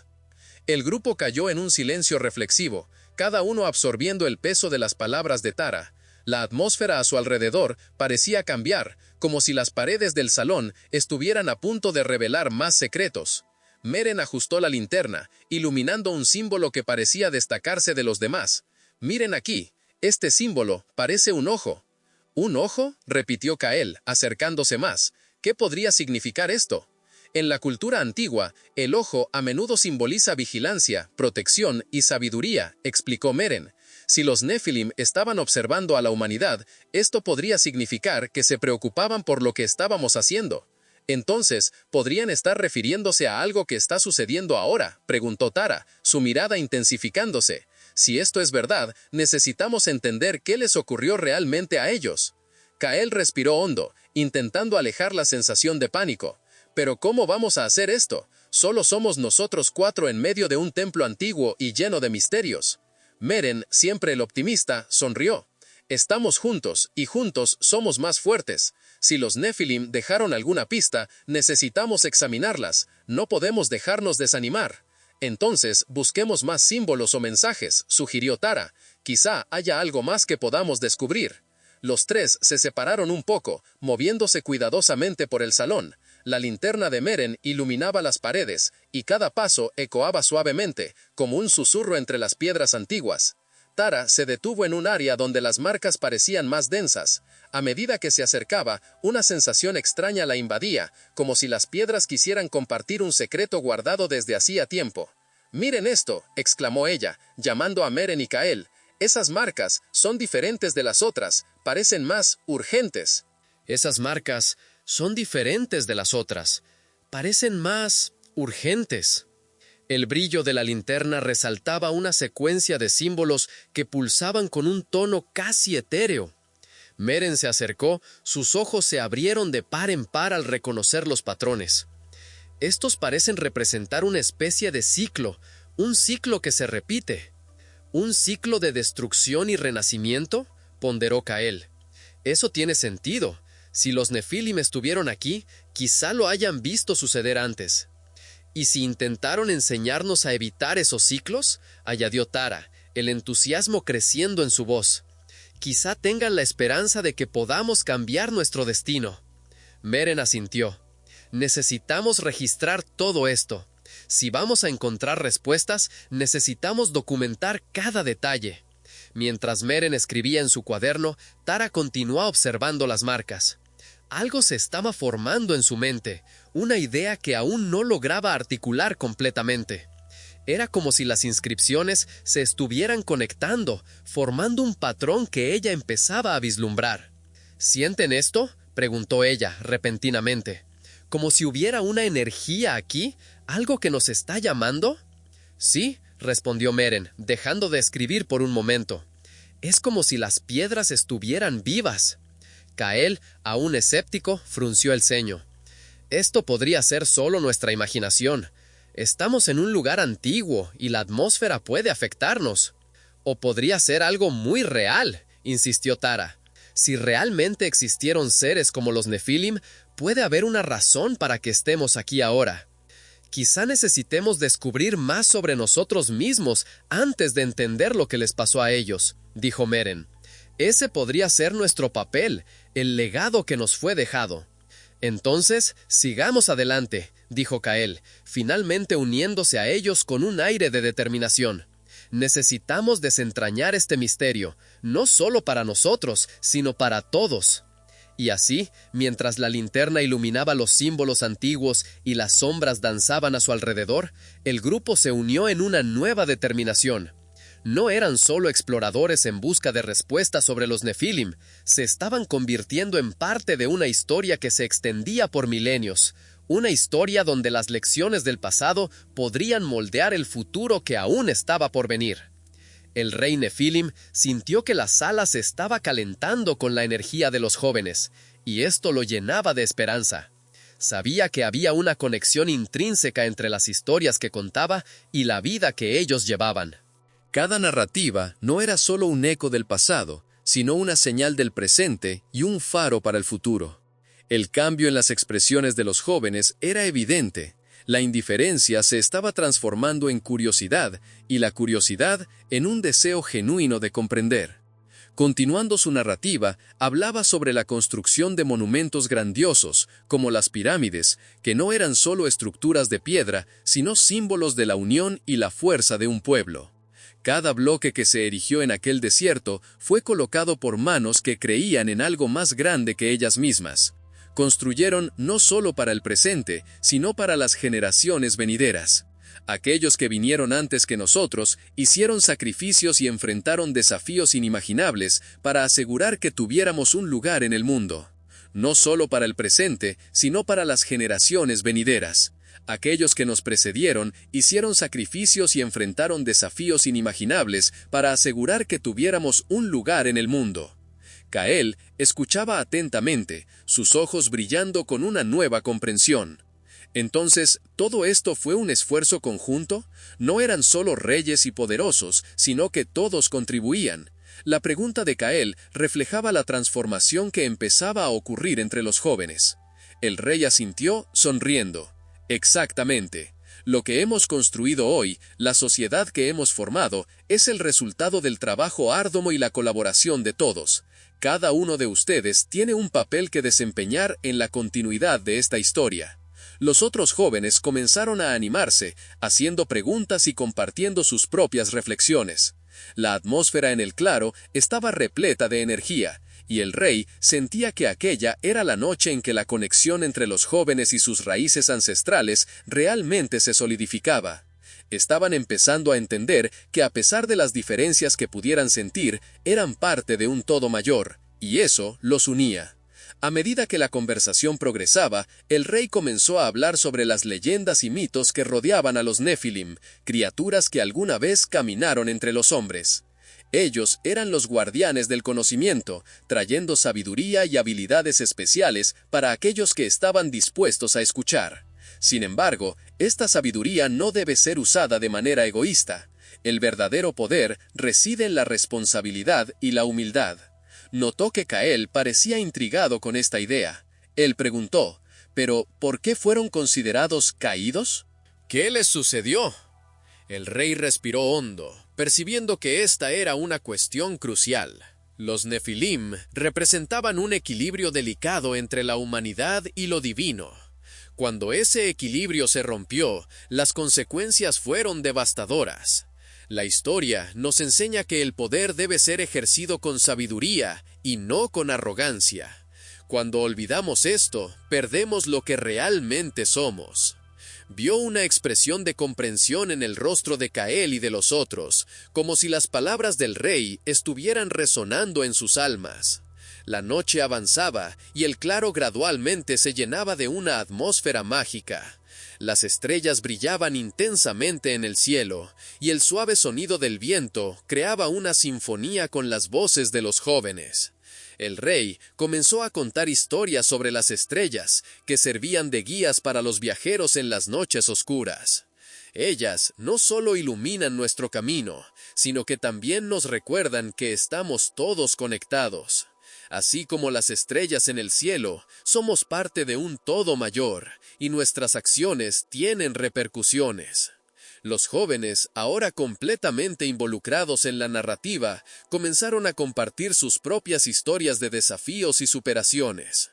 El grupo cayó en un silencio reflexivo, cada uno absorbiendo el peso de las palabras de Tara. La atmósfera a su alrededor parecía cambiar, como si las paredes del salón estuvieran a punto de revelar más secretos. Meren ajustó la linterna, iluminando un símbolo que parecía destacarse de los demás. «Miren aquí, este símbolo parece un ojo». «¿Un ojo?», repitió Kael, acercándose más. «¿Qué podría significar esto?». En la cultura antigua, el ojo a menudo simboliza vigilancia, protección y sabiduría, explicó Meren. Si los Nefilim estaban observando a la humanidad, esto podría significar que se preocupaban por lo que estábamos haciendo. «Entonces, ¿podrían estar refiriéndose a algo que está sucediendo ahora?», preguntó Tara, su mirada intensificándose. «Si esto es verdad, necesitamos entender qué les ocurrió realmente a ellos». Kael respiró hondo, intentando alejar la sensación de pánico. «¿Pero cómo vamos a hacer esto? Solo somos nosotros 4 en medio de un templo antiguo y lleno de misterios». Meren, siempre el optimista, sonrió. «Estamos juntos, y juntos somos más fuertes. Si los Nefilim dejaron alguna pista, necesitamos examinarlas. No podemos dejarnos desanimar». «Entonces, busquemos más símbolos o mensajes», sugirió Tara. «Quizá haya algo más que podamos descubrir». Los tres se separaron un poco, moviéndose cuidadosamente por el salón. La linterna de Meren iluminaba las paredes, y cada paso ecoaba suavemente, como un susurro entre las piedras antiguas. Tara se detuvo en un área donde las marcas parecían más densas. A medida que se acercaba, una sensación extraña la invadía, como si las piedras quisieran compartir un secreto guardado desde hacía tiempo. «Miren esto», exclamó ella, llamando a Meren y Kael. «Esas marcas son diferentes de las otras, parecen más urgentes. Esas marcas son diferentes de las otras. Parecen más urgentes. El brillo de la linterna resaltaba una secuencia de símbolos que pulsaban con un tono casi etéreo. Meren se acercó, sus ojos se abrieron de par en par al reconocer los patrones. Estos parecen representar una especie de ciclo, un ciclo que se repite. ¿Un ciclo de destrucción y renacimiento?, ponderó Kael. Eso tiene sentido. Si los Nefilim estuvieron aquí, quizá lo hayan visto suceder antes. ¿Y si intentaron enseñarnos a evitar esos ciclos?, añadió Tara, el entusiasmo creciendo en su voz. Quizá tengan la esperanza de que podamos cambiar nuestro destino. Meren asintió. Necesitamos registrar todo esto. Si vamos a encontrar respuestas, necesitamos documentar cada detalle. Mientras Meren escribía en su cuaderno, Tara continuó observando las marcas. Algo se estaba formando en su mente, una idea que aún no lograba articular completamente. Era como si las inscripciones se estuvieran conectando, formando un patrón que ella empezaba a vislumbrar. ¿Sienten esto?, preguntó ella repentinamente. ¿Como si hubiera una energía aquí? ¿Algo que nos está llamando? Sí, respondió Meren, dejando de escribir por un momento. Es como si las piedras estuvieran vivas. Kael, aún escéptico, frunció el ceño. Esto podría ser solo nuestra imaginación. Estamos en un lugar antiguo y la atmósfera puede afectarnos. O podría ser algo muy real, insistió Tara. Si realmente existieron seres como los Nefilim, puede haber una razón para que estemos aquí ahora. Quizá necesitemos descubrir más sobre nosotros mismos antes de entender lo que les pasó a ellos, dijo Meren. Ese podría ser nuestro papel, el legado que nos fue dejado. Entonces, sigamos adelante, dijo Kael, finalmente uniéndose a ellos con un aire de determinación. Necesitamos desentrañar este misterio, no solo para nosotros, sino para todos. Y así, mientras la linterna iluminaba los símbolos antiguos y las sombras danzaban a su alrededor, el grupo se unió en una nueva determinación. No eran solo exploradores en busca de respuestas sobre los Nefilim, se estaban convirtiendo en parte de una historia que se extendía por milenios, una historia donde las lecciones del pasado podrían moldear el futuro que aún estaba por venir. El rey Nefilim sintió que la sala se estaba calentando con la energía de los jóvenes, y esto lo llenaba de esperanza. Sabía que había una conexión intrínseca entre las historias que contaba y la vida que ellos llevaban. Cada narrativa no era solo un eco del pasado, sino una señal del presente y un faro para el futuro. El cambio en las expresiones de los jóvenes era evidente. La indiferencia se estaba transformando en curiosidad y la curiosidad en un deseo genuino de comprender. Continuando su narrativa, hablaba sobre la construcción de monumentos grandiosos, como las pirámides, que no eran solo estructuras de piedra, sino símbolos de la unión y la fuerza de un pueblo. Cada bloque que se erigió en aquel desierto fue colocado por manos que creían en algo más grande que ellas mismas. Construyeron no solo para el presente, sino para las generaciones venideras. Aquellos que vinieron antes que nosotros hicieron sacrificios y enfrentaron desafíos inimaginables para asegurar que tuviéramos un lugar en el mundo. No solo para el presente, sino para las generaciones venideras. Aquellos que nos precedieron hicieron sacrificios y enfrentaron desafíos inimaginables para asegurar que tuviéramos un lugar en el mundo. Kael escuchaba atentamente, sus ojos brillando con una nueva comprensión. Entonces, ¿todo esto fue un esfuerzo conjunto? No eran solo reyes y poderosos, sino que todos contribuían. La pregunta de Kael reflejaba la transformación que empezaba a ocurrir entre los jóvenes. El rey asintió, sonriendo. Exactamente. Lo que hemos construido hoy, la sociedad que hemos formado, es el resultado del trabajo arduo y la colaboración de todos. Cada uno de ustedes tiene un papel que desempeñar en la continuidad de esta historia. Los otros jóvenes comenzaron a animarse, haciendo preguntas y compartiendo sus propias reflexiones. La atmósfera en el claro estaba repleta de energía, y el rey sentía que aquella era la noche en que la conexión entre los jóvenes y sus raíces ancestrales realmente se solidificaba. Estaban empezando a entender que a pesar de las diferencias que pudieran sentir, eran parte de un todo mayor, y eso los unía. A medida que la conversación progresaba, el rey comenzó a hablar sobre las leyendas y mitos que rodeaban a los Nefilim, criaturas que alguna vez caminaron entre los hombres. Ellos eran los guardianes del conocimiento, trayendo sabiduría y habilidades especiales para aquellos que estaban dispuestos a escuchar. Sin embargo, esta sabiduría no debe ser usada de manera egoísta. El verdadero poder reside en la responsabilidad y la humildad. Notó que Kael parecía intrigado con esta idea. Él preguntó, ¿pero por qué fueron considerados caídos? ¿Qué les sucedió? El rey respiró hondo, percibiendo que esta era una cuestión crucial. Los Nefilim representaban un equilibrio delicado entre la humanidad y lo divino. Cuando ese equilibrio se rompió, las consecuencias fueron devastadoras. La historia nos enseña que el poder debe ser ejercido con sabiduría y no con arrogancia. Cuando olvidamos esto, perdemos lo que realmente somos. Vio una expresión de comprensión en el rostro de Kael y de los otros, como si las palabras del rey estuvieran resonando en sus almas. La noche avanzaba y el claro gradualmente se llenaba de una atmósfera mágica. Las estrellas brillaban intensamente en el cielo, y el suave sonido del viento creaba una sinfonía con las voces de los jóvenes. El rey comenzó a contar historias sobre las estrellas, que servían de guías para los viajeros en las noches oscuras. Ellas no solo iluminan nuestro camino, sino que también nos recuerdan que estamos todos conectados. Así como las estrellas en el cielo, somos parte de un todo mayor, y nuestras acciones tienen repercusiones. Los jóvenes, ahora completamente involucrados en la narrativa, comenzaron a compartir sus propias historias de desafíos y superaciones.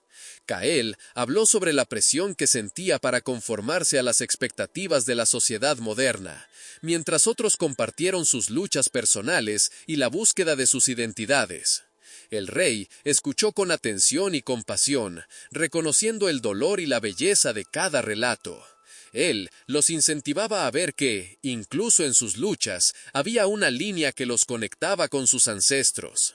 Kael habló sobre la presión que sentía para conformarse a las expectativas de la sociedad moderna, mientras otros compartieron sus luchas personales y la búsqueda de sus identidades. El rey escuchó con atención y compasión, reconociendo el dolor y la belleza de cada relato. Él los incentivaba a ver que, incluso en sus luchas, había una línea que los conectaba con sus ancestros.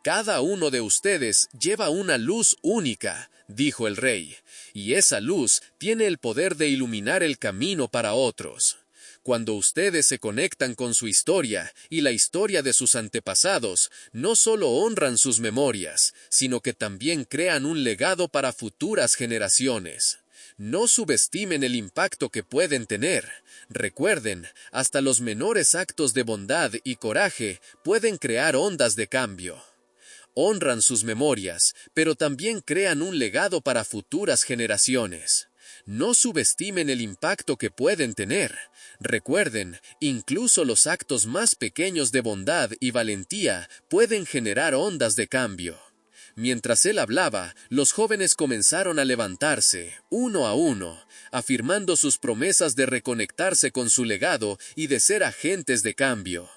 «Cada uno de ustedes lleva una luz única», dijo el rey, «y esa luz tiene el poder de iluminar el camino para otros». Cuando ustedes se conectan con su historia y la historia de sus antepasados, no solo honran sus memorias, sino que también crean un legado para futuras generaciones. No subestimen el impacto que pueden tener. Recuerden, hasta los menores actos de bondad y coraje pueden crear ondas de cambio. Honran sus memorias, pero también crean un legado para futuras generaciones. No subestimen el impacto que pueden tener. Recuerden, incluso los actos más pequeños de bondad y valentía pueden generar ondas de cambio. Mientras él hablaba, los jóvenes comenzaron a levantarse, uno a uno, afirmando sus promesas de reconectarse con su legado y de ser agentes de cambio.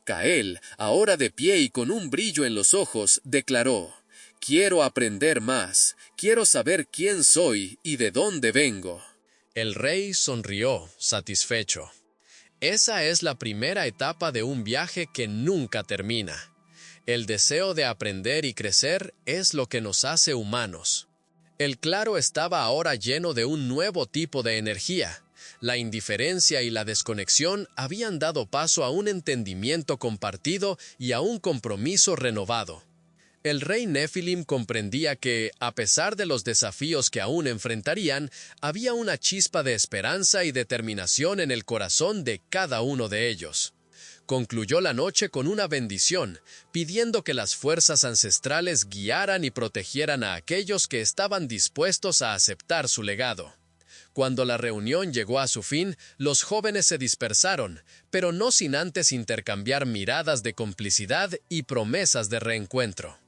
Kael, ahora de pie y con un brillo en los ojos, declaró: «Quiero aprender más, quiero saber quién soy y de dónde vengo». El rey sonrió, satisfecho. Esa es la primera etapa de un viaje que nunca termina. El deseo de aprender y crecer es lo que nos hace humanos. El claro estaba ahora lleno de un nuevo tipo de energía. La indiferencia y la desconexión habían dado paso a un entendimiento compartido y a un compromiso renovado. El rey Nefilim comprendía que, a pesar de los desafíos que aún enfrentarían, había una chispa de esperanza y determinación en el corazón de cada uno de ellos. Concluyó la noche con una bendición, pidiendo que las fuerzas ancestrales guiaran y protegieran a aquellos que estaban dispuestos a aceptar su legado. Cuando la reunión llegó a su fin, los jóvenes se dispersaron, pero no sin antes intercambiar miradas de complicidad y promesas de reencuentro.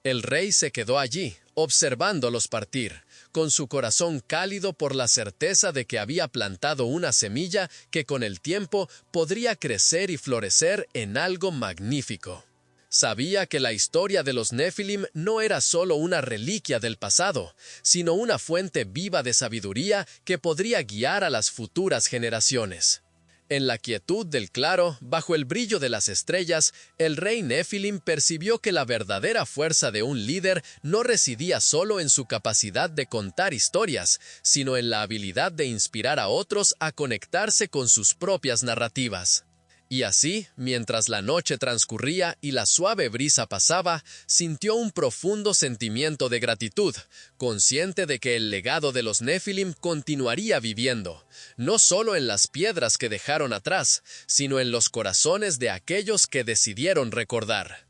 El rey se quedó allí, observándolos partir, con su corazón cálido por la certeza de que había plantado una semilla que con el tiempo podría crecer y florecer en algo magnífico. Sabía que la historia de los Nefilim no era solo una reliquia del pasado, sino una fuente viva de sabiduría que podría guiar a las futuras generaciones. En la quietud del claro, bajo el brillo de las estrellas, el rey Nefilim percibió que la verdadera fuerza de un líder no residía solo en su capacidad de contar historias, sino en la habilidad de inspirar a otros a conectarse con sus propias narrativas. Y así, mientras la noche transcurría y la suave brisa pasaba, sintió un profundo sentimiento de gratitud, consciente de que el legado de los Nefilim continuaría viviendo, no solo en las piedras que dejaron atrás, sino en los corazones de aquellos que decidieron recordar.